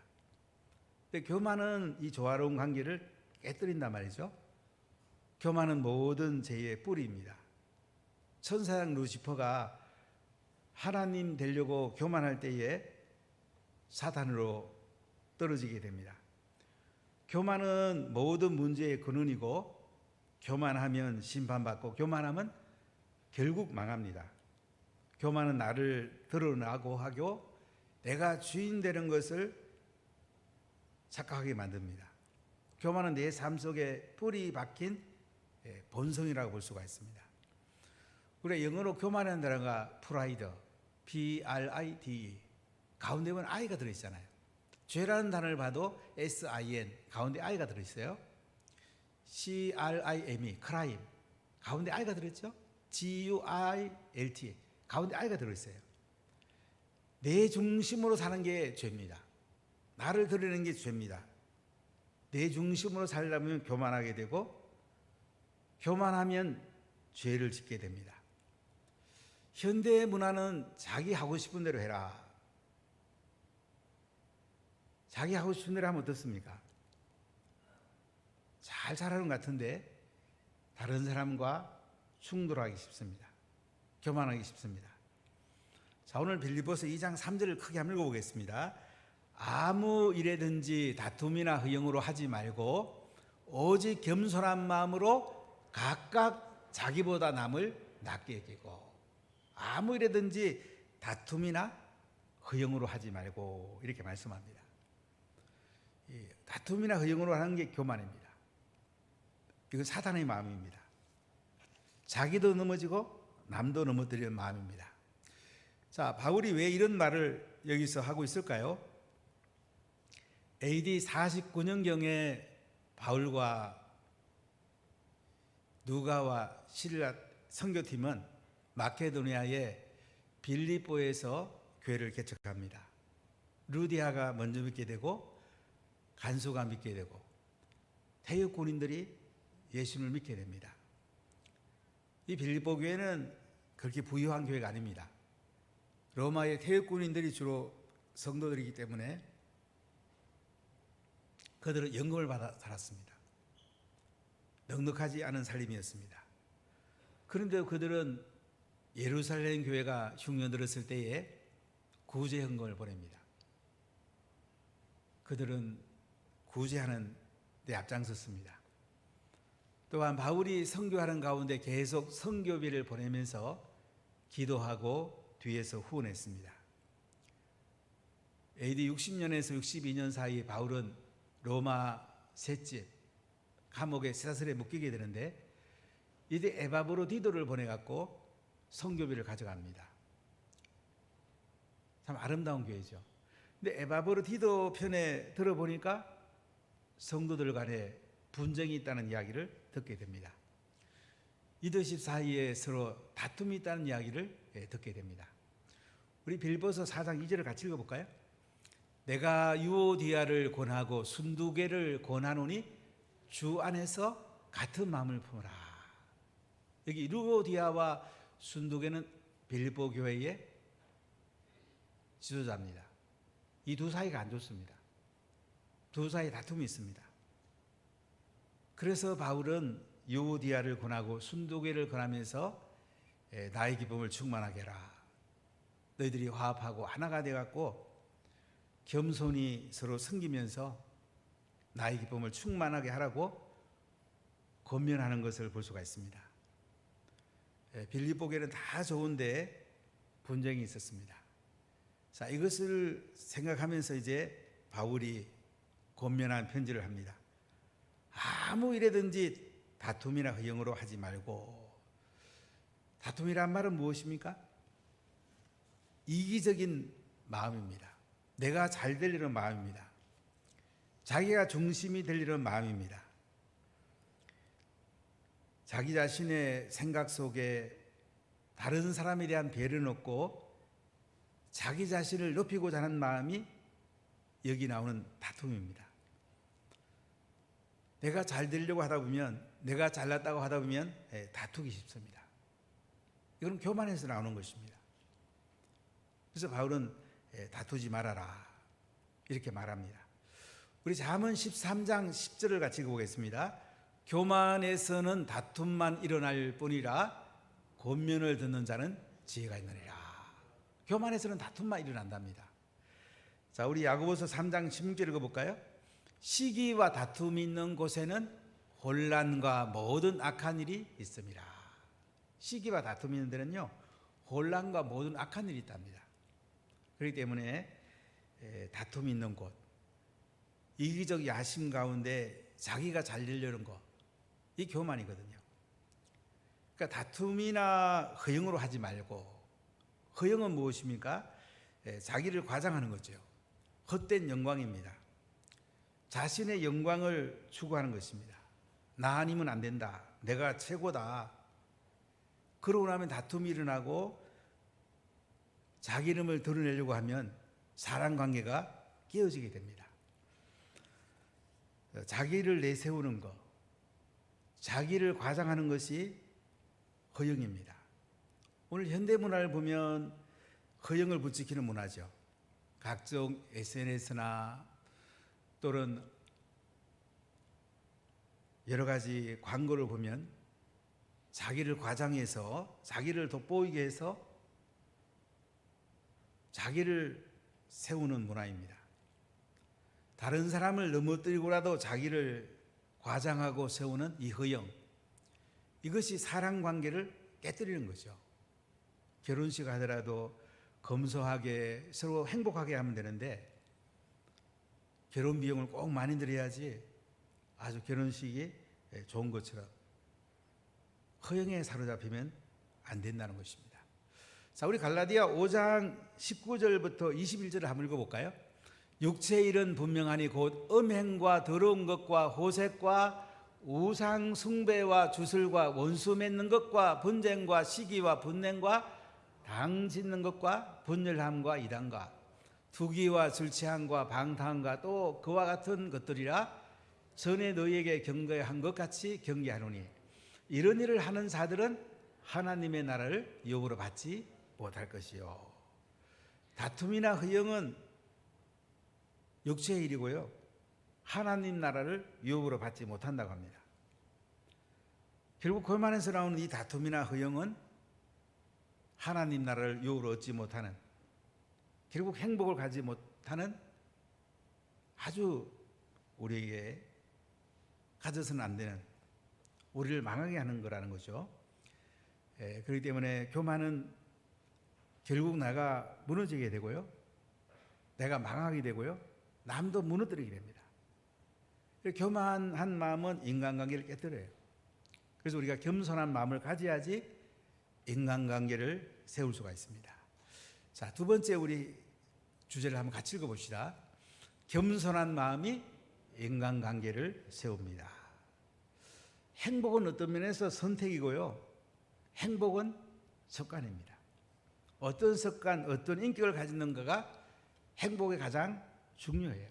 근데 교만은 이 조화로운 관계를 깨뜨린단 말이죠. 교만은 모든 죄의 뿌리입니다. 천사장 루시퍼가 하나님 되려고 교만할 때에 사탄으로 떨어지게 됩니다. 교만은 모든 문제의 근원이고, 교만하면 심판받고, 교만하면 결국 망합니다. 교만은 나를 드러나고 하고 내가 주인 되는 것을 착각하게 만듭니다. 교만은 내 삶 속에 뿌리 박힌 본성이라고 볼 수가 있습니다. 우리가 영어로 교만이라는 단어가 프라이드, P-R-I-D-E, 가운데 보면 I가 들어있잖아요. 죄라는 단어를 봐도 S-I-N, 가운데 I가 들어있어요. C-R-I-M-E, crime, 가운데 I가 들어있죠. G-U-I-L-T, 가운데 I가 들어있어요. 내 중심으로 사는 게 죄입니다. 나를 드러내는 게 죄입니다. 내 중심으로 살려면 교만하게 되고, 교만하면 죄를 짓게 됩니다. 현대 문화는 자기 하고 싶은 대로 해라. 자기 하고 싶은 대로 하면 어떻습니까? 잘 살아가는 것 같은데 다른 사람과 충돌하기 쉽습니다. 교만하기 쉽습니다. 자, 오늘 빌립보서 2장 3절을 크게 한번 읽어보겠습니다. 아무 일에든지 다툼이나 허영으로 하지 말고 오직 겸손한 마음으로 각각 자기보다 남을 낮게 여기고, 아무 일에든지 다툼이나 허영으로 하지 말고, 이렇게 말씀합니다. 다툼이나 허영으로 하는 게 교만입니다. 이건 사탄의 마음입니다. 자기도 넘어지고 남도 넘어뜨리는 마음입니다. 자, 바울이 왜 이런 말을 여기서 하고 있을까요? AD 49년경에 바울과 누가와 실라 선교팀은 마케도니아의 빌립보에서 교회를 개척합니다. 루디아가 먼저 믿게 되고, 간수가 믿게 되고, 태역 군인들이 예수님을 믿게 됩니다. 이 빌립보 교회는 그렇게 부유한 교회가 아닙니다. 로마의 태역 군인들이 주로 성도들이기 때문에 그들은 연금을 받아 살았습니다. 넉넉하지 않은 살림이었습니다. 그런데 그들은 예루살렘 교회가 흉년 들었을 때에 구제 헌금을 보냅니다. 그들은 구제하는 데 앞장섰습니다. 또한 바울이 선교하는 가운데 계속 선교비를 보내면서 기도하고 뒤에서 후원했습니다. AD 60년에서 62년 사이에 바울은 로마 셋집 감옥에 세사슬에 묶이게 되는데, 이때 에바브로디도를 보내갖고 선교비를 가져갑니다. 참 아름다운 교회죠. 근데 에바브로디도 편에 들어보니까 성도들 간에 분쟁이 있다는 이야기를 듣게 됩니다. 리더십 사이에 서로 다툼이 있다는 이야기를 듣게 됩니다. 우리 빌립보서 4장 2절을 같이 읽어볼까요? 내가 유오디아를 권하고 순두개를 권하노니 주 안에서 같은 마음을 품으라. 여기 유오디아와 순두개는 빌립보 교회의 지도자입니다. 이 두 사이가 안 좋습니다. 두 사이에 다툼이 있습니다. 그래서 바울은 유오디아를 권하고 순두개를 권하면서 나의 기쁨을 충만하게 해라. 너희들이 화합하고 하나가 되어갖고 겸손히 서로 섬기면서 나의 기쁨을 충만하게 하라고 권면하는 것을 볼 수가 있습니다. 빌립보 교회는 다 좋은데 분쟁이 있었습니다. 자, 이것을 생각하면서 이제 바울이 권면한 편지를 합니다. 아무 일에든지 다툼이나 허영으로 하지 말고. 다툼이란 말은 무엇입니까? 이기적인 마음입니다. 내가 잘 되려는 마음입니다. 자기가 중심이 되려는 마음입니다. 자기 자신의 생각 속에 다른 사람에 대한 배려는 없고 자기 자신을 높이고자 하는 마음이 여기 나오는 다툼입니다. 내가 잘 되려고 하다 보면, 내가 잘났다고 하다 보면 다투기 쉽습니다. 이건 교만에서 나오는 것입니다. 그래서 바울은 다투지 말아라 이렇게 말합니다. 우리 잠언 13장 10절을 같이 읽어보겠습니다. 교만에서는 다툼만 일어날 뿐이라 권면을 듣는 자는 지혜가 있느니라. 교만에서는 다툼만 일어난답니다. 자, 우리 야고보서 3장 16절 읽어볼까요? 시기와 다툼이 있는 곳에는 혼란과 모든 악한 일이 있습니다. 시기와 다툼이 있는 데는요, 혼란과 모든 악한 일이 있답니다. 그렇기 때문에 다툼이 있는 곳, 이기적 야심 가운데 자기가 잘 되려는 것, 이 교만이거든요. 그러니까 다툼이나 허영으로 하지 말고, 허영은 무엇입니까? 자기를 과장하는 거죠. 헛된 영광입니다. 자신의 영광을 추구하는 것입니다. 나 아니면 안 된다, 내가 최고다. 그러고 나면 다툼이 일어나고 자기 이름을 드러내려고 하면 사랑관계가 깨어지게 됩니다. 자기를 내세우는 것, 자기를 과장하는 것이 허영입니다. 오늘 현대문화를 보면 허영을 부추기는 문화죠. 각종 SNS나 또는 여러 가지 광고를 보면 자기를 과장해서, 자기를 돋보이게 해서 자기를 세우는 문화입니다. 다른 사람을 넘어뜨리고라도 자기를 과장하고 세우는 이 허영, 이것이 사랑관계를 깨뜨리는 거죠. 결혼식 하더라도 검소하게 서로 행복하게 하면 되는데, 결혼 비용을 꼭 많이 들여야지 아주 결혼식이 좋은 것처럼 허영에 사로잡히면 안 된다는 것입니다. 자, 우리 갈라디아 5장 19절부터 21절을 한번 읽어볼까요? 육체의 일은 분명하니 곧 음행과 더러운 것과 호색과 우상 숭배와 주술과 원수 맺는 것과 분쟁과 시기와 분냉과 당 짓는 것과 분열함과 이단과 투기와 술 취함과 방탕함과 또 그와 같은 것들이라 전에 너희에게 경고한 것 같이 경계하노니 이런 일을 하는 자들은 하나님의 나라를 유업으로 받지 못할 것이요. 다툼이나 허영은 육체의 일이고요, 하나님 나라를 유업으로 받지 못한다고 합니다. 결국 교만에서 나오는 이 다툼이나 허영은 하나님 나라를 유업으로 얻지 못하는, 결국 행복을 가지 못하는 아주 우리에게 가져서는 안 되는, 우리를 망하게 하는 거라는 거죠. 그렇기 때문에 교만은 결국 내가 무너지게 되고요, 내가 망하게 되고요, 남도 무너뜨리게 됩니다. 교만한 마음은 인간관계를 깨뜨려요. 그래서 우리가 겸손한 마음을 가져야지 인간관계를 세울 수가 있습니다. 자, 두 번째 우리 주제를 한번 같이 읽어봅시다. 겸손한 마음이 인간관계를 세웁니다. 행복은 어떤 면에서 선택이고요, 행복은 습관입니다. 어떤 습관, 어떤 인격을 가지는가가 행복에 가장 중요해요.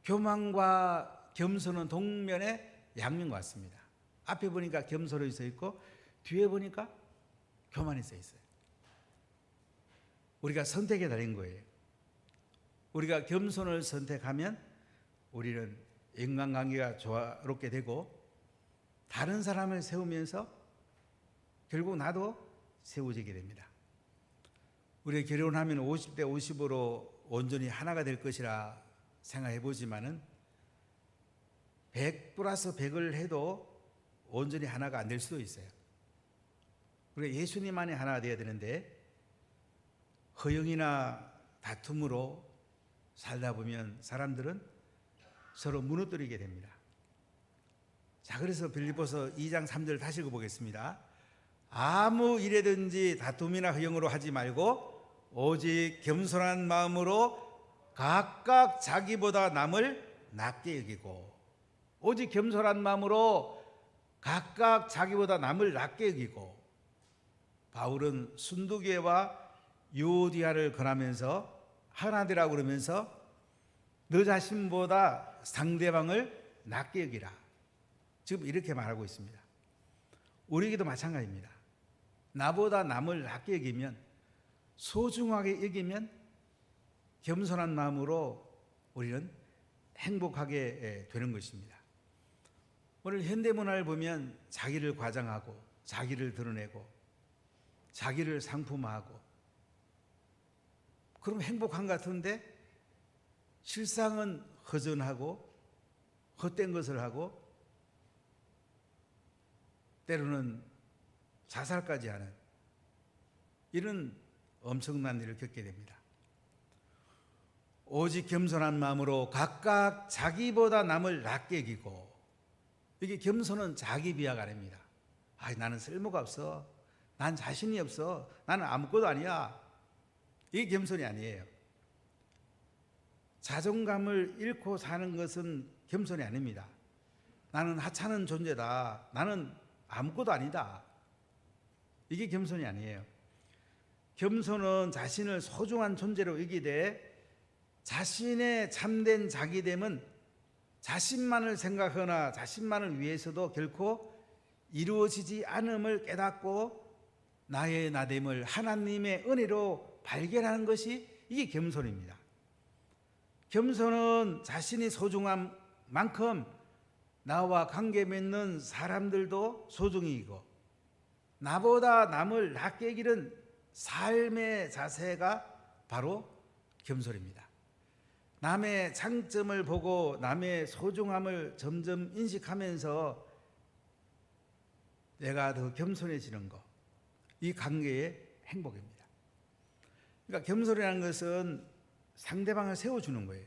교만과 겸손은 동면의 양면 같습니다. 앞에 보니까 겸손이 써 있고 뒤에 보니까 교만이 써 있어요. 우리가 선택에 달린 거예요. 우리가 겸손을 선택하면 우리는 인간관계가 조화롭게 되고 다른 사람을 세우면서 결국 나도 세워지게 됩니다. 우리가 결혼하면 50대 50으로 온전히 하나가 될 것이라 생각해 보지만은 100 플러스 100을 해도 온전히 하나가 안 될 수도 있어요. 우리가 예수님만이 하나가 되어야 되는데 허영이나 다툼으로 살다 보면 사람들은 서로 무너뜨리게 됩니다. 자, 그래서 빌립보서 2장 3절 다시 읽어보겠습니다. 아무 일에든지 다툼이나 허영으로 하지 말고 오직 겸손한 마음으로 각각 자기보다 남을 낮게 여기고, 오직 겸손한 마음으로 각각 자기보다 남을 낮게 여기고. 바울은 순두계와 유오디아를 권하면서 하나 되라고 그러면서 너 자신보다 상대방을 낮게 여기라, 지금 이렇게 말하고 있습니다. 우리에게도 마찬가지입니다. 나보다 남을 낮게 여기면, 소중하게 여기면 겸손한 마음으로 우리는 행복하게 되는 것입니다. 오늘 현대문화를 보면 자기를 과장하고 자기를 드러내고 자기를 상품화하고 그럼 행복한 것 같은데 실상은 허전하고 헛된 것을 하고 때로는 자살까지 하는 이런 엄청난 일을 겪게 됩니다. 오직 겸손한 마음으로 각각 자기보다 남을 낮게 여기고, 이게 겸손은 자기 비하가 아닙니다. 나는 쓸모가 없어, 난 자신이 없어, 나는 아무것도 아니야, 이게 겸손이 아니에요. 자존감을 잃고 사는 것은 겸손이 아닙니다. 나는 하찮은 존재다, 나는 아무것도 아니다, 이게 겸손이 아니에요. 겸손은 자신을 소중한 존재로 여기되 자신의 참된 자기됨은 자신만을 생각하거나 자신만을 위해서도 결코 이루어지지 않음을 깨닫고 나의 나됨을 하나님의 은혜로 발견하는 것이 이게 겸손입니다. 겸손은 자신이 소중한 만큼 나와 관계 맺는 사람들도 소중히 여기고 나보다 남을 낮게 여기는 삶의 자세가 바로 겸손입니다. 남의 장점을 보고 남의 소중함을 점점 인식하면서 내가 더 겸손해지는 것, 이 관계의 행복입니다. 그러니까 겸손이라는 것은 상대방을 세워주는 거예요.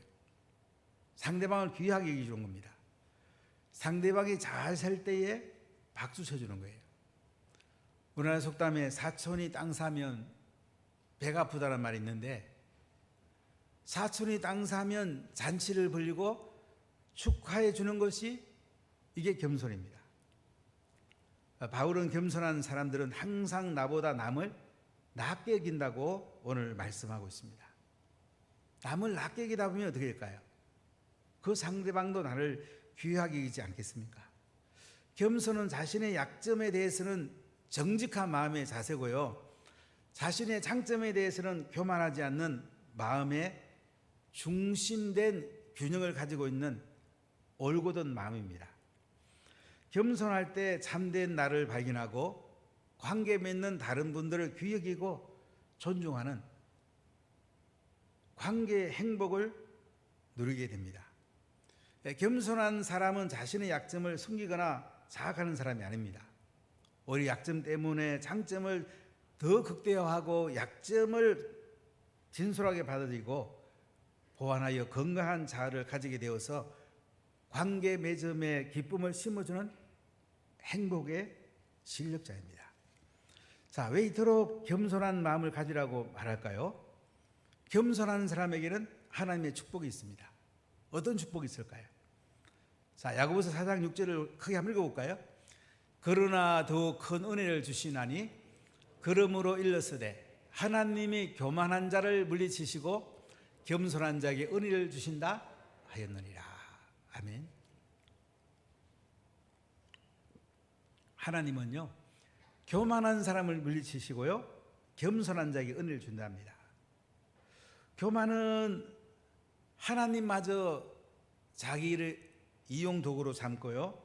상대방을 귀하게 여기주는 겁니다. 상대방이 잘 살 때에 박수 쳐주는 거예요. 우리나라 속담에 사촌이 땅 사면 배가 아프다는 말이 있는데, 사촌이 땅 사면 잔치를 벌리고 축하해 주는 것이 이게 겸손입니다. 바울은 겸손한 사람들은 항상 나보다 남을 낮게 여긴다고 오늘 말씀하고 있습니다. 남을 낮게 여기다 보면 어떻게 될까요? 그 상대방도 나를 귀하게 여기지 않겠습니까? 겸손은 자신의 약점에 대해서는 정직한 마음의 자세고요, 자신의 장점에 대해서는 교만하지 않는 마음의 중심된 균형을 가지고 있는 올곧은 마음입니다. 겸손할 때 참된 나를 발견하고 관계 맺는 다른 분들을 귀히 여기고 존중하는 관계의 행복을 누리게 됩니다. 겸손한 사람은 자신의 약점을 숨기거나 자학하는 사람이 아닙니다. 오히려 약점 때문에 장점을 더 극대화하고 약점을 진솔하게 받아들이고 보완하여 건강한 자아를 가지게 되어서 관계 맺음에 기쁨을 심어주는 행복의 실력자입니다. 자, 왜 이토록 겸손한 마음을 가지라고 말할까요? 겸손한 사람에게는 하나님의 축복이 있습니다. 어떤 축복이 있을까요? 자, 야고보서 4장 6절을 크게 한번 읽어볼까요? 그러나 더 큰 은혜를 주시나니 그러므로 일렀으되 하나님이 교만한 자를 물리치시고 겸손한 자에게 은혜를 주신다 하였느니라. 아멘. 하나님은요, 교만한 사람을 물리치시고요, 겸손한 자에게 은혜를 준답니다. 교만은 하나님마저 자기를 이용 도구로 삼고요,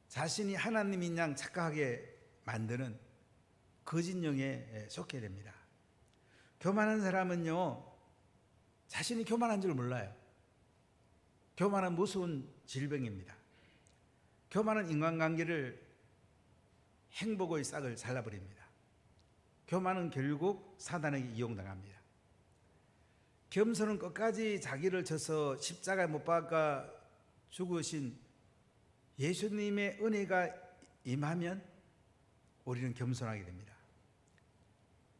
자신이 하나님인 양 착각하게 만드는 거짓령에 속게 됩니다. 교만한 사람은요, 자신이 교만한 줄 몰라요. 교만은 무서운 질병입니다. 교만은 인간관계를 행복의 싹을 잘라버립니다. 교만은 결국 사단에게 이용당합니다. 겸손은 끝까지 자기를 쳐서 십자가에 못 박아 죽으신 예수님의 은혜가 임하면 우리는 겸손하게 됩니다.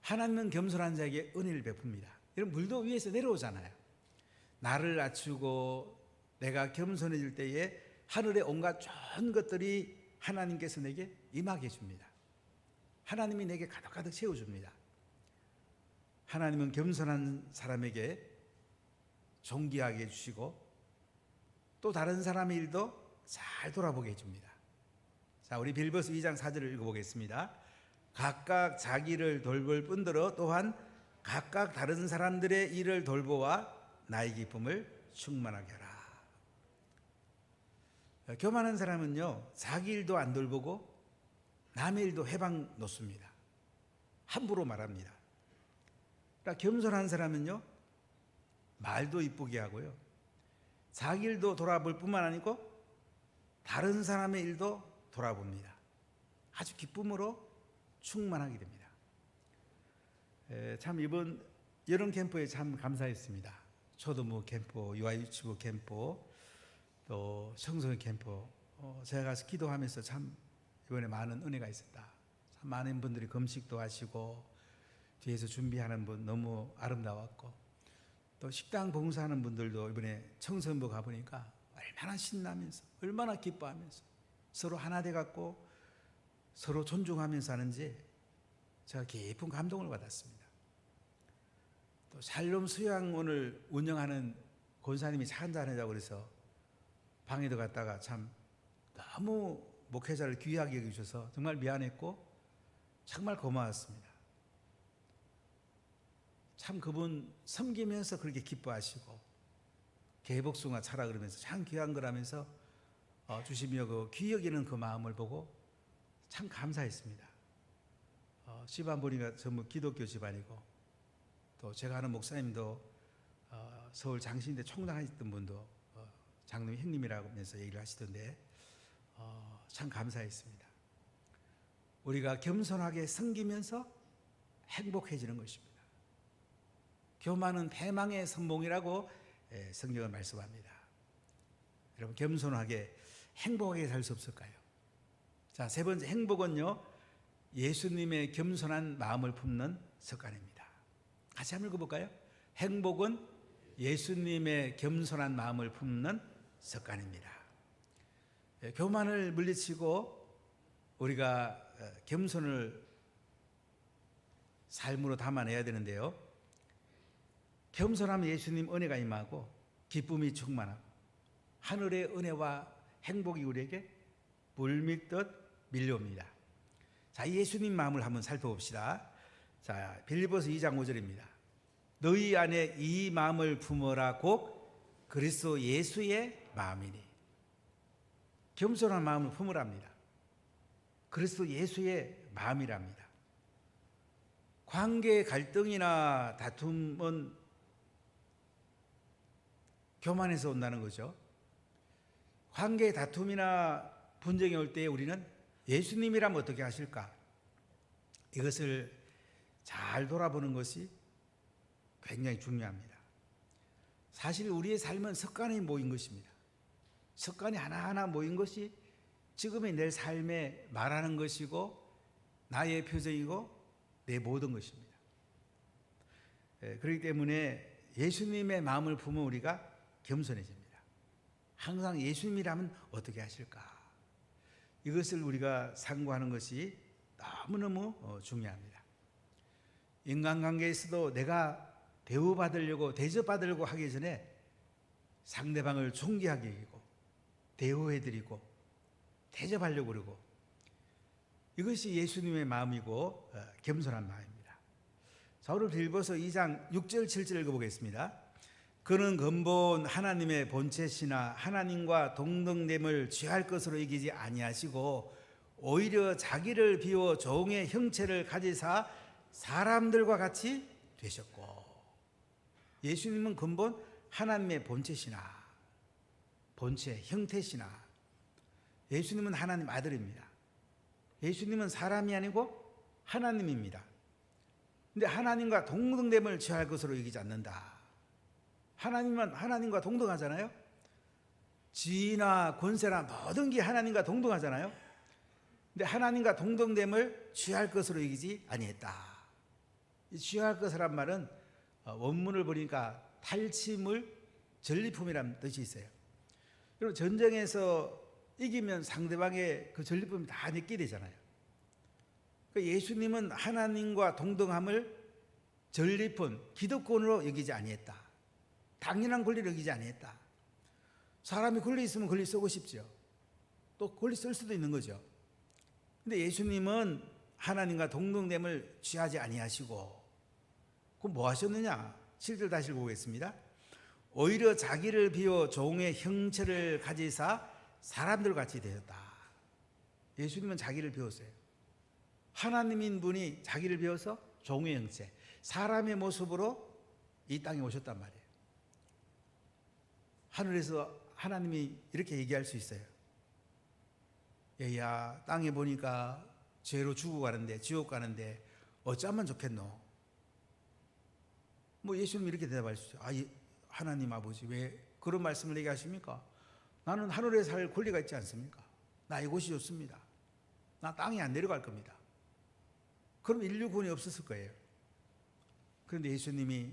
하나님은 겸손한 자에게 은혜를 베풉니다. 이런 물도 위에서 내려오잖아요. 나를 낮추고 내가 겸손해질 때에 하늘의 온갖 좋은 것들이 하나님께서 내게 임하게 해줍니다. 하나님이 내게 가득가득 채워줍니다. 하나님은 겸손한 사람에게 존귀하게 해주시고 또 다른 사람의 일도 잘 돌아보게 해줍니다. 자, 우리 빌보서 2장 4절을 읽어보겠습니다. 각각 자기를 돌볼 뿐더러 또한 각각 다른 사람들의 일을 돌보아 나의 기쁨을 충만하게 하라. 교만한 사람은요, 자기 일도 안 돌보고 남의 일도 해방 놓습니다. 함부로 말합니다. 그러니까 겸손한 사람은요, 말도 이쁘게 하고요, 자기 일도 돌아볼 뿐만 아니고 다른 사람의 일도 돌아봅니다. 아주 기쁨으로 충만하게 됩니다. 참 이번 여름 캠프에 참 감사했습니다. 초등부 캠프, 유아유치부 캠프, 또 청소년 캠프, 제가 가서 기도하면서 참 이번에 많은 은혜가 있었다. 참 많은 분들이 금식도 하시고 뒤에서 준비하는 분 너무 아름다웠고, 또 식당 봉사하는 분들도 이번에 청소년부 가보니까 얼마나 신나면서 얼마나 기뻐하면서 서로 하나 돼 갖고 서로 존중하면서 하는지 제가 깊은 감동을 받았습니다. 또 샬롬 수양원을 운영하는 권사님이 차 한잔하자고 그래서 방에도 갔다가 참 너무 목회자를 귀하게 여기셔서 정말 미안했고 정말 고마웠습니다. 참 그분 섬기면서 그렇게 기뻐하시고 개복숭아 차라 그러면서 참 귀한 거라면서 주시며 그 귀 여기는 그 마음을 보고 참 감사했습니다. 집안 보니까 전부 기독교 집안이고, 또 제가 아는 목사님도 서울 장신대 총장 하셨던 분도 장로님 형님이라고 하면서 얘기를 하시던데 참 감사했습니다. 우리가 겸손하게 섬기면서 행복해지는 것입니다. 교만은 패망의 선봉이라고 성경은 말씀합니다. 여러분, 겸손하게 행복하게 살 수 없을까요? 자, 세 번째 행복은요, 예수님의 겸손한 마음을 품는 습관입니다. 같이 한번 읽어볼까요? 행복은 예수님의 겸손한 마음을 품는 습관입니다. 교만을 물리치고 우리가 겸손을 삶으로 담아내야 되는데요, 겸손하면 예수님 은혜가 임하고 기쁨이 충만하고 하늘의 은혜와 행복이 우리에게 물밀듯 밀려옵니다. 자, 예수님 마음을 한번 살펴봅시다. 자, 빌립보서 2장 5절입니다. 너희 안에 이 마음을 품어라 곧 그리스도 예수의 마음이니. 겸손한 마음을 품으랍니다. 그리스도 예수의 마음이랍니다. 관계 갈등이나 다툼은 교만에서 온다는 거죠. 관계 다툼이나 분쟁이 올 때 우리는 예수님이라면 어떻게 하실까? 이것을 잘 돌아보는 것이 굉장히 중요합니다. 사실 우리의 삶은 습관이 모인 것입니다. 습관이 하나하나 모인 것이 지금의 내 삶에 말하는 것이고 나의 표정이고 내 모든 것입니다. 그렇기 때문에 예수님의 마음을 품으면 우리가 겸손해집니다. 항상 예수님이라면 어떻게 하실까? 이것을 우리가 상고하는 것이 너무너무 중요합니다. 인간관계에서도 내가 대우받으려고 대접받으려고 하기 전에 상대방을 존귀하게 여기고 대우해드리고 대접하려고 그러고, 이것이 예수님의 마음이고 겸손한 마음입니다. 자, 오늘 빌립보서 2장 6절 7절 읽어보겠습니다. 그는 근본 하나님의 본체시나 하나님과 동등됨을 취할 것으로 여기지 아니하시고 오히려 자기를 비워 종의 형체를 가지사 사람들과 같이 되셨고. 예수님은 근본 하나님의 본체시나 본체 형태시나, 예수님은 하나님 아들입니다. 예수님은 사람이 아니고 하나님입니다. 근데 하나님과 동등됨을 취할 것으로 여기지 않는다. 하나님은 하나님과 동등하잖아요. 지위나 권세나 모든 게 하나님과 동등하잖아요. 근데 하나님과 동등됨을 취할 것으로 여기지 아니했다. 이 취할 것이란 말은 원문을 보니까 탈취물, 전리품이라는 뜻이 있어요. 여러분, 전쟁에서 이기면 상대방의 그 전리품이 다 내게 되잖아요. 그러니까 예수님은 하나님과 동등함을 전리품, 기득권으로 여기지 아니했다. 당연한 권리를 여기지 아니했다. 사람이 권리 있으면 권리 쓰고 싶죠. 또 권리 쓸 수도 있는 거죠. 근데 예수님은 하나님과 동등됨을 취하지 아니하시고, 그럼 뭐 하셨느냐? 7절 다시 읽어보겠습니다. 오히려 자기를 비워 종의 형체를 가지사 사람들 같이 되었다. 예수님은 자기를 비웠어요. 하나님인 분이 자기를 비워서 종의 형체, 사람의 모습으로 이 땅에 오셨단 말이에요. 하늘에서 하나님이 이렇게 얘기할 수 있어요. 얘야, 땅에 보니까 죄로 죽어가는데, 지옥 가는데 어쩌면 좋겠노? 뭐 예수님이 이렇게 대답할 수 있어요. 하나님 아버지, 왜 그런 말씀을 얘기하십니까? 나는 하늘에 살 권리가 있지 않습니까? 나 이곳이 좋습니다. 나 땅에 안 내려갈 겁니다. 그럼 인류 구원이 없었을 거예요. 그런데 예수님이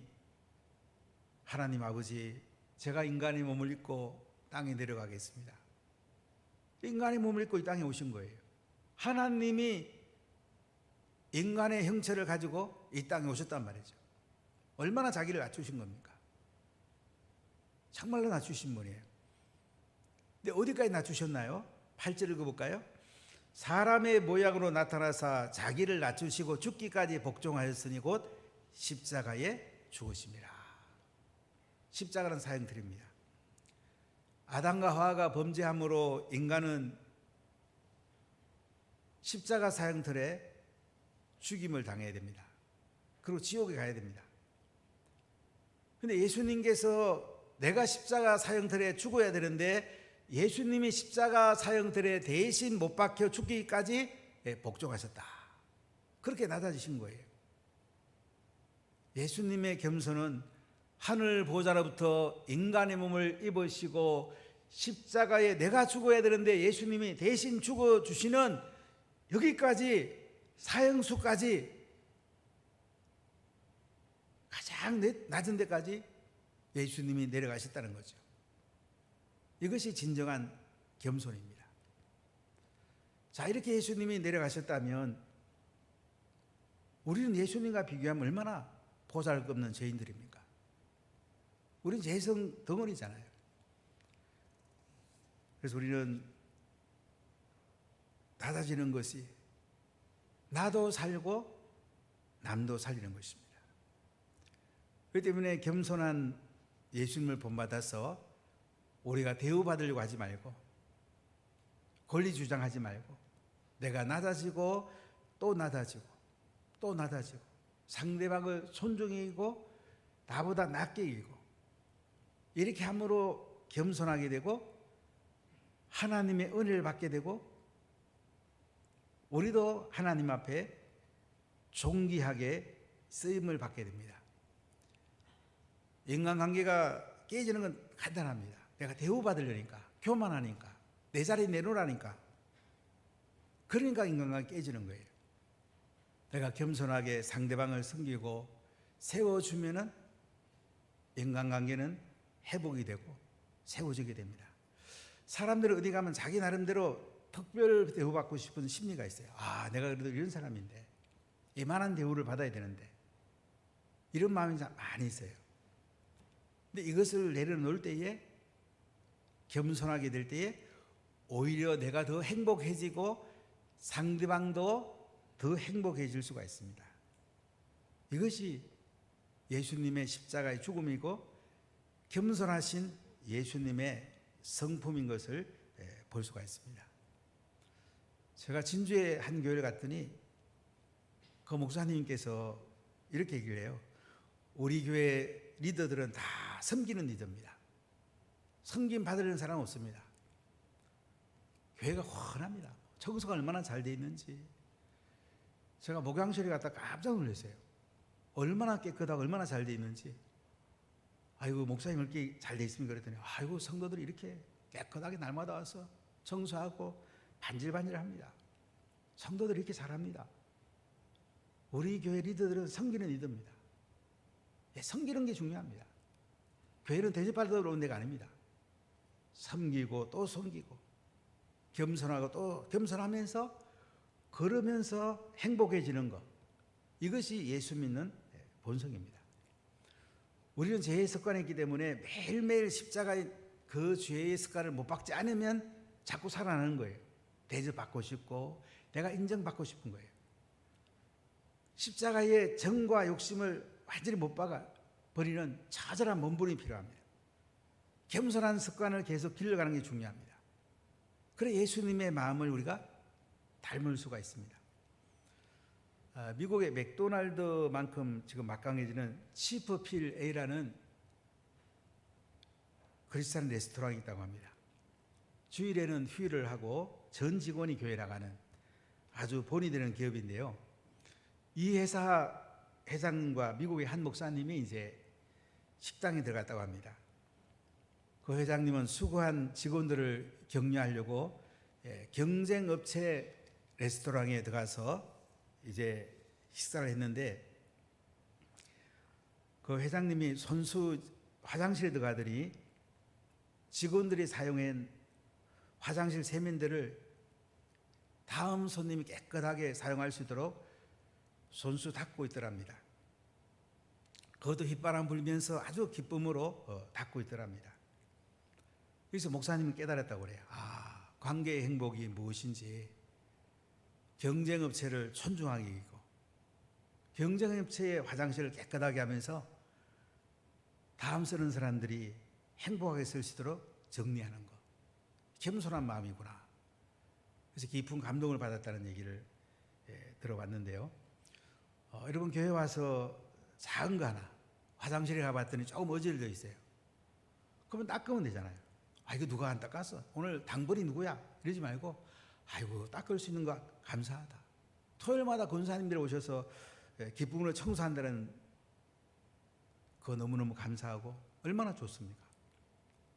하나님 아버지, 제가 인간의 몸을 입고 땅에 내려가겠습니다. 인간의 몸을 입고 이 땅에 오신 거예요. 하나님이 인간의 형체를 가지고 이 땅에 오셨단 말이죠. 얼마나 자기를 낮추신 겁니까? 정말로 낮추신 분이에요. 근데 어디까지 낮추셨나요? 8절 읽어볼까요? 사람의 모양으로 나타나사 자기를 낮추시고 죽기까지 복종하였으니 곧 십자가에 죽으심이라. 십자가는 사형틀입니다. 아담과 하와가 범죄함으로 인간은 십자가 사형틀에 죽임을 당해야 됩니다. 그리고 지옥에 가야 됩니다. 근데 예수님께서 내가 십자가 사형틀에 죽어야 되는데 예수님이 십자가 사형틀에 대신 못 박혀 죽기까지 복종하셨다. 그렇게 낮아지신 거예요. 예수님의 겸손은 하늘 보좌로부터 인간의 몸을 입으시고 십자가에 내가 죽어야 되는데 예수님이 대신 죽어주시는 여기까지 사형수까지 가장 낮은 데까지 예수님이 내려가셨다는 거죠. 이것이 진정한 겸손입니다. 자, 이렇게 예수님이 내려가셨다면 우리는 예수님과 비교하면 얼마나 보잘것없는 죄인들입니까? 우리는 죄성 덩어리잖아요. 그래서 우리는 낮아지는 것이 나도 살고 남도 살리는 것입니다. 그렇기 때문에 겸손한 예수님을 본받아서 우리가 대우받으려고 하지 말고 권리 주장하지 말고 내가 낮아지고 또 낮아지고 또 낮아지고 상대방을 존중히 여기고 나보다 낮게 여기고 이렇게 함으로 겸손하게 되고 하나님의 은혜를 받게 되고 우리도 하나님 앞에 존귀하게 쓰임을 받게 됩니다. 인간관계가 깨지는 건 간단합니다. 내가 대우받으려니까, 교만하니까, 내 자리 내놓으라니까. 그러니까 인간관계 깨지는 거예요. 내가 겸손하게 상대방을 섬기고 세워주면은 인간관계는 회복이 되고 세워지게 됩니다. 사람들은 어디 가면 자기 나름대로 특별 대우받고 싶은 심리가 있어요. 내가 그래도 이런 사람인데 이만한 대우를 받아야 되는데 이런 마음이 많이 있어요. 근데 이것을 내려놓을 때에 겸손하게 될 때에 오히려 내가 더 행복해지고 상대방도 더 행복해질 수가 있습니다. 이것이 예수님의 십자가의 죽음이고 겸손하신 예수님의 성품인 것을 볼 수가 있습니다. 제가 진주의 한 교회를 갔더니 그 목사님께서 이렇게 얘기를 해요. 우리 교회 리더들은 다 섬기는 리더입니다. 섬김 받으려는 사람은 없습니다. 교회가 훤합니다. 청소가 얼마나 잘 돼 있는지. 제가 목양실에 갔다 깜짝 놀랐어요. 얼마나 깨끗하고 얼마나 잘 돼 있는지. 아이고 목사님 이렇게 잘 돼 있습니까? 그랬더니 아이고 성도들이 이렇게 깨끗하게 날마다 와서 청소하고 반질반질합니다. 성도들이 이렇게 잘합니다. 우리 교회 리더들은 섬기는 리더입니다. 섬기는 게 중요합니다. 교회는 대접받으러 온 데가 아닙니다. 섬기고 또 섬기고 겸손하고 또 겸손하면서 걸으면서 행복해지는 것, 이것이 예수 믿는 본성입니다. 우리는 죄의 습관이 있기 때문에 매일매일 십자가의 그 죄의 습관을 못 박지 않으면 자꾸 살아나는 거예요. 대접받고 싶고 내가 인정받고 싶은 거예요. 십자가의 정과 욕심을 완전히 못 박아 버리는 처절한 몸부림이 필요합니다. 겸손한 습관을 계속 길러가는 게 중요합니다. 그래 예수님의 마음을 우리가 닮을 수가 있습니다. 미국의 맥도날드만큼 지금 막강해지는 치프필 A라는 크리스찬 레스토랑이 있다고 합니다. 주일에는 휴일을 하고 전 직원이 교회 나가는 아주 본이 되는 기업인데요. 이 회사 회장과 미국의 한 목사님이 이제 식당에 들어갔다고 합니다. 그 회장님은 수고한 직원들을 격려하려고 경쟁 업체 레스토랑에 들어가서 이제 식사를 했는데 그 회장님이 손수 화장실에 들어가더니 직원들이 사용한 화장실 세면대를 다음 손님이 깨끗하게 사용할 수 있도록 손수 닦고 있더랍니다. 그것도 휘바람 불면서 아주 기쁨으로 닦고 있더랍니다. 그래서 목사님은 깨달았다고 그래요. 관계의 행복이 무엇인지 경쟁업체를 존중하게 이기고 경쟁업체의 화장실을 깨끗하게 하면서 다음 쓰는 사람들이 행복하게 쓸 수 있도록 정리하는 것. 겸손한 마음이구나. 그래서 깊은 감동을 받았다는 얘기를 들어봤는데요. 여러분 교회 와서 작은 거 하나 화장실에 가봤더니 조금 어질러 있어요. 그러면 닦으면 되잖아요. 이거 누가 안 닦았어? 오늘 당번이 누구야? 이러지 말고 아이고 닦을 수 있는 거 감사하다. 토요일마다 권사님들이 오셔서 기쁨으로 청소한다는 그거 너무너무 감사하고 얼마나 좋습니까?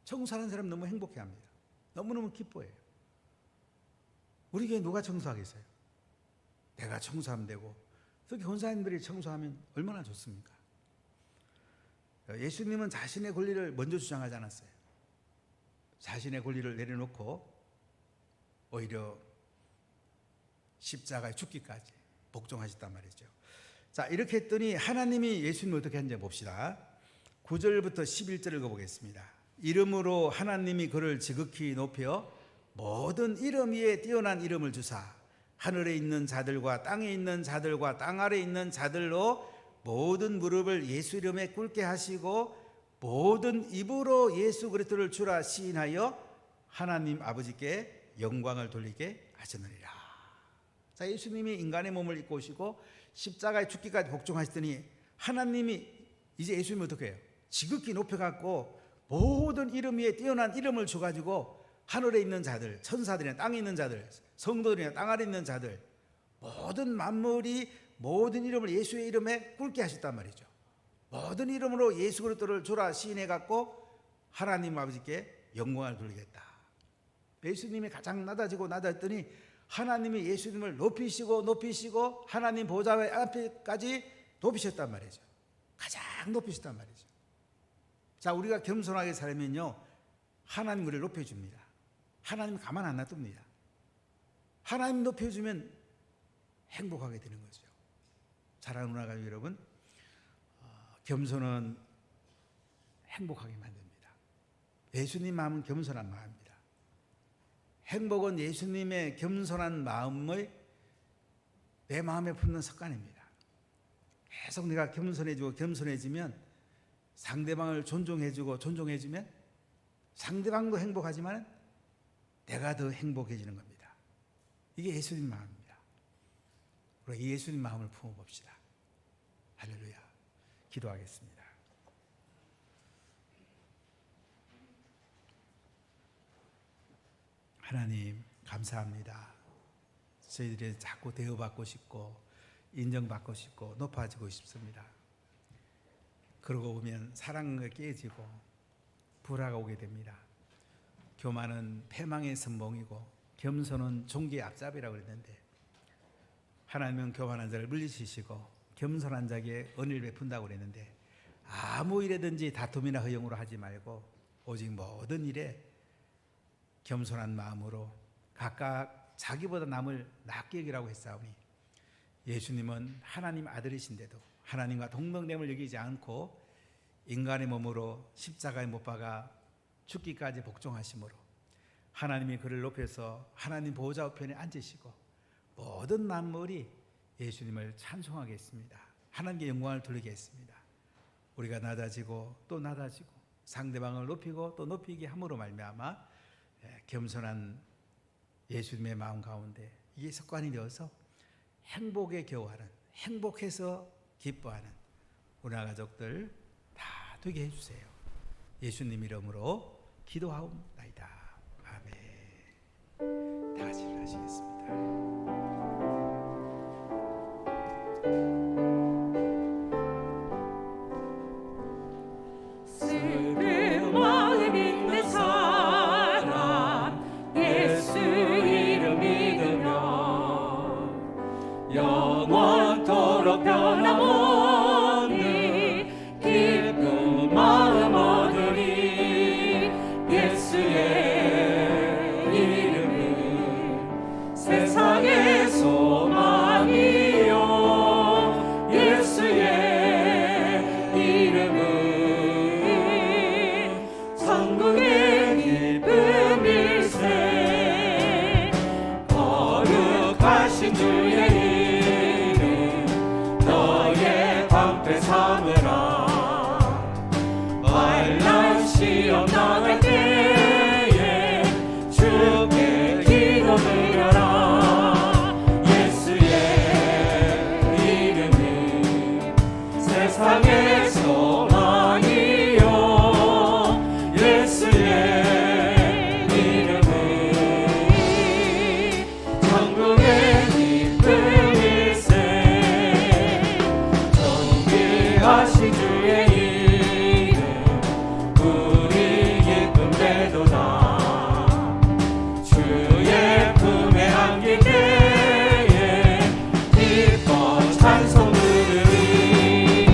청소하는 사람 너무 행복해합니다. 너무너무 기뻐해요. 우리 교회 누가 청소하겠어요? 내가 청소하면 되고 특히 권사님들이 청소하면 얼마나 좋습니까? 예수님은 자신의 권리를 먼저 주장하지 않았어요. 자신의 권리를 내려놓고 오히려 십자가에 죽기까지 복종하셨단 말이죠. 자, 이렇게 했더니 하나님이 예수님을 어떻게 했는지 봅시다. 9절부터 11절을 읽어보겠습니다. 이름으로 하나님이 그를 지극히 높여 모든 이름 위에 뛰어난 이름을 주사 하늘에 있는 자들과 땅에 있는 자들과 땅 아래에 있는 자들로 모든 무릎을 예수 이름에 꿇게 하시고 모든 입으로 예수 그리스도를 주라 시인하여 하나님 아버지께 영광을 돌리게 하셨느니라. 자, 예수님이 인간의 몸을 입고 오시고 십자가에 죽기까지 복종하시더니 하나님이 이제 예수님을 어떻게 해요? 지극히 높여갖고 모든 이름 위에 뛰어난 이름을 줘가지고 하늘에 있는 자들, 천사들이나 땅에 있는 자들, 성도들이나 땅 아래 있는 자들 모든 만물이 모든 이름을 예수의 이름에 꿇게 하셨단 말이죠. 모든 이름으로 예수 그리스도를 주라 시인해갖고 하나님 아버지께 영광을 돌리겠다. 예수님이 가장 낮아지고 낮았더니 하나님이 예수님을 높이시고 하나님 보좌 앞에까지 높이셨단 말이죠. 가장 높이셨단 말이죠. 자, 우리가 겸손하게 살면요 하나님 우리를 높여줍니다. 하나님 가만 안 놔둡니다. 하나님 높여주면 행복하게 되는 거죠. 사랑하는 누나 가족 여러분, 겸손은 행복하게 만듭니다. 예수님 마음은 겸손한 마음입니다. 행복은 예수님의 겸손한 마음을 내 마음에 품는 습관입니다. 계속 내가 겸손해지면 상대방을 존중해주면 상대방도 행복하지만 내가 더 행복해지는 겁니다. 이게 예수님 마음입니다. 우리가 이 예수님 마음을 품어봅시다. 할렐루야. 기도하겠습니다. 하나님 감사합니다. 저희들이 자꾸 대우받고 싶고 인정받고 싶고 높아지고 싶습니다. 그러고 보면 사랑이 깨지고 불화가 오게 됩니다. 교만은 패망의 선봉이고 겸손은 종기의 앞잡이라고 그랬는데 하나님은 교만한 자를 물리치시고 겸손한 자에게 은혜를 베푼다고 그랬는데 아무 일에든지 다툼이나 허용으로 하지 말고 오직 모든 일에 겸손한 마음으로 각각 자기보다 남을 낫게 여기라고 했사오니 예수님은 하나님 아들이신데도 하나님과 동등됨을 여기지 않고 인간의 몸으로 십자가에 못 박아 죽기까지 복종하심으로 하나님이 그를 높여서 하나님 보호자 우편에 앉으시고 모든 만물이 예수님을 찬송하게 했습니다. 하나님께 영광을 돌리게 했습니다. 우리가 낮아지고 또 낮아지고 상대방을 높이고 또 높이게 함으로 말미암아 겸손한 예수님의 마음 가운데 이게 습관이 되어서 행복에 겨워하는, 행복해서 기뻐하는 우리 가족들 다 되게 해주세요. 예수님 이름으로 기도하옵나이다. 아멘. 다 같이 일어나시겠습니다. 슬픈 마음 있는 사람 예수 이름 믿으며 영원토록 변함없는 기쁜 마음 얻으리. 예수의 이름은 세상의 소망이요 예수의 이름은 천국의 기쁨일세. 거룩하신 주의 이름 너의 방패 삼으라. 환난 시험 당할 때에 주께 기도 드려라. 예수의 이름은 세상의 소망이요 예수의 이름은 천국의 기쁨일세. 존귀하신 주의 이름 우리 기쁨 되도다. 주의 품에 안길 때에 기뻐 찬송 부르리.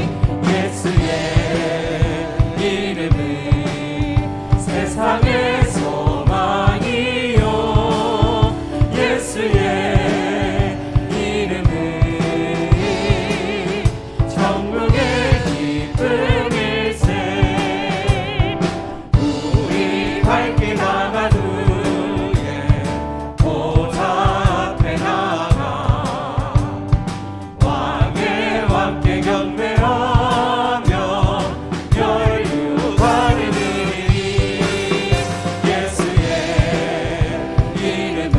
예수의 이름은 세상의 소망이요 예수의 이름은 천국의 기쁨일세. 우리 밝게 나간 후에 보좌 앞에 나가 왕의 왕께 경배하며 혈육하는 일이. 예수의 이름은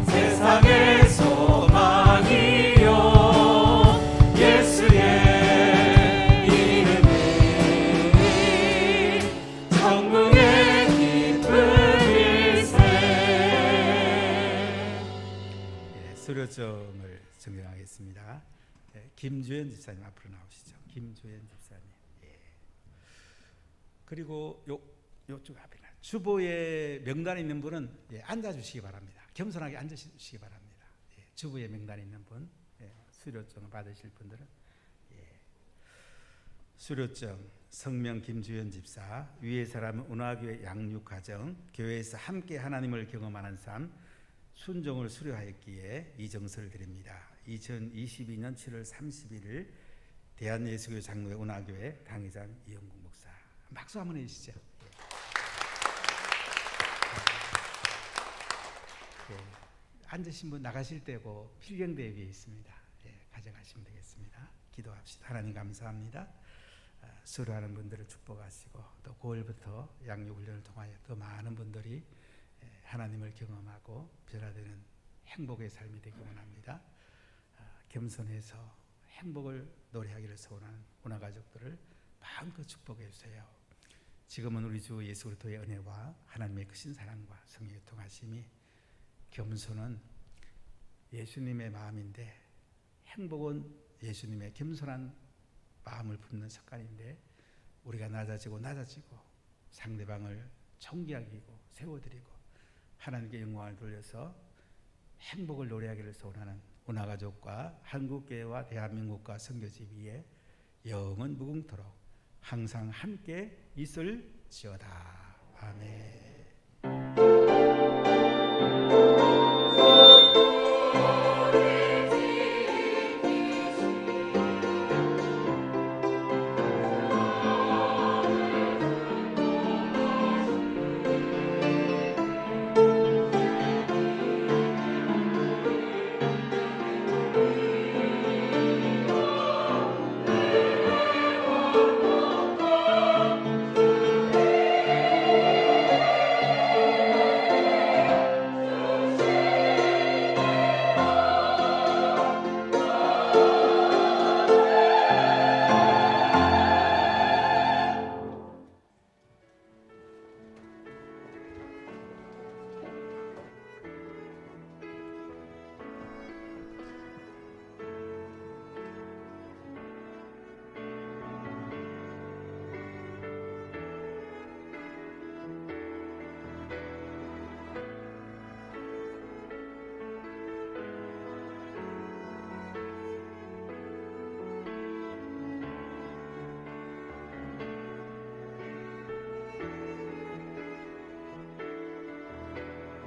세상의 소망이요 예수의 이름은 천국의 기쁨일세. 수료증을 증정하겠습니다. 김주현 집사님 앞으로 나오시죠. 김주현 집사님. 그리고 요쪽 앞에 주보에 명단에 있는 분은 앉아주시기 바랍니다. 겸손하게 앉으시기 바랍니다. 주보에 명단에 있는 분, 수료증을 받으실 분들은 수료증 성명 김주현 집사, 위의 사람은 운하교회 양육가정, 교회에서 함께 하나님을 경험하는 삶, 순종을 수료하였기에 이 증서를 드립니다. 2022년 7월 31일 대한예수교회 장로회 운하교회 당회장 이영국 목사. 박수 한번 해주시죠. 앉으신 분 나가실 때고 필경대 위에 있습니다. 가져가시면 되겠습니다. 기도합시다. 하나님 감사합니다. 수료하는 분들을 축복하시고 또 9월부터 양육훈련을 통하여 더 많은 분들이 하나님을 경험하고 변화되는 행복의 삶이 되기 원합니다. 겸손해서 행복을 노래하기를 소원하는 문화가족들을 마음껏 축복해 주세요. 지금은 우리 주 예수 그리스도의 은혜와 하나님의 크신 사랑과 성령의 통하심이, 겸손은 예수님의 마음인데 행복은 예수님의 겸손한 마음을 품는 습관인데, 우리가 낮아지고 상대방을 존귀하게 여기고 세워드리고 하나님께 영광을 돌려서 행복을 노래하기를 소원하는 문화가족과 한국교회와 대한민국과 선교지 위에 영원 무궁토록 항상 함께 있을지어다. 아멘.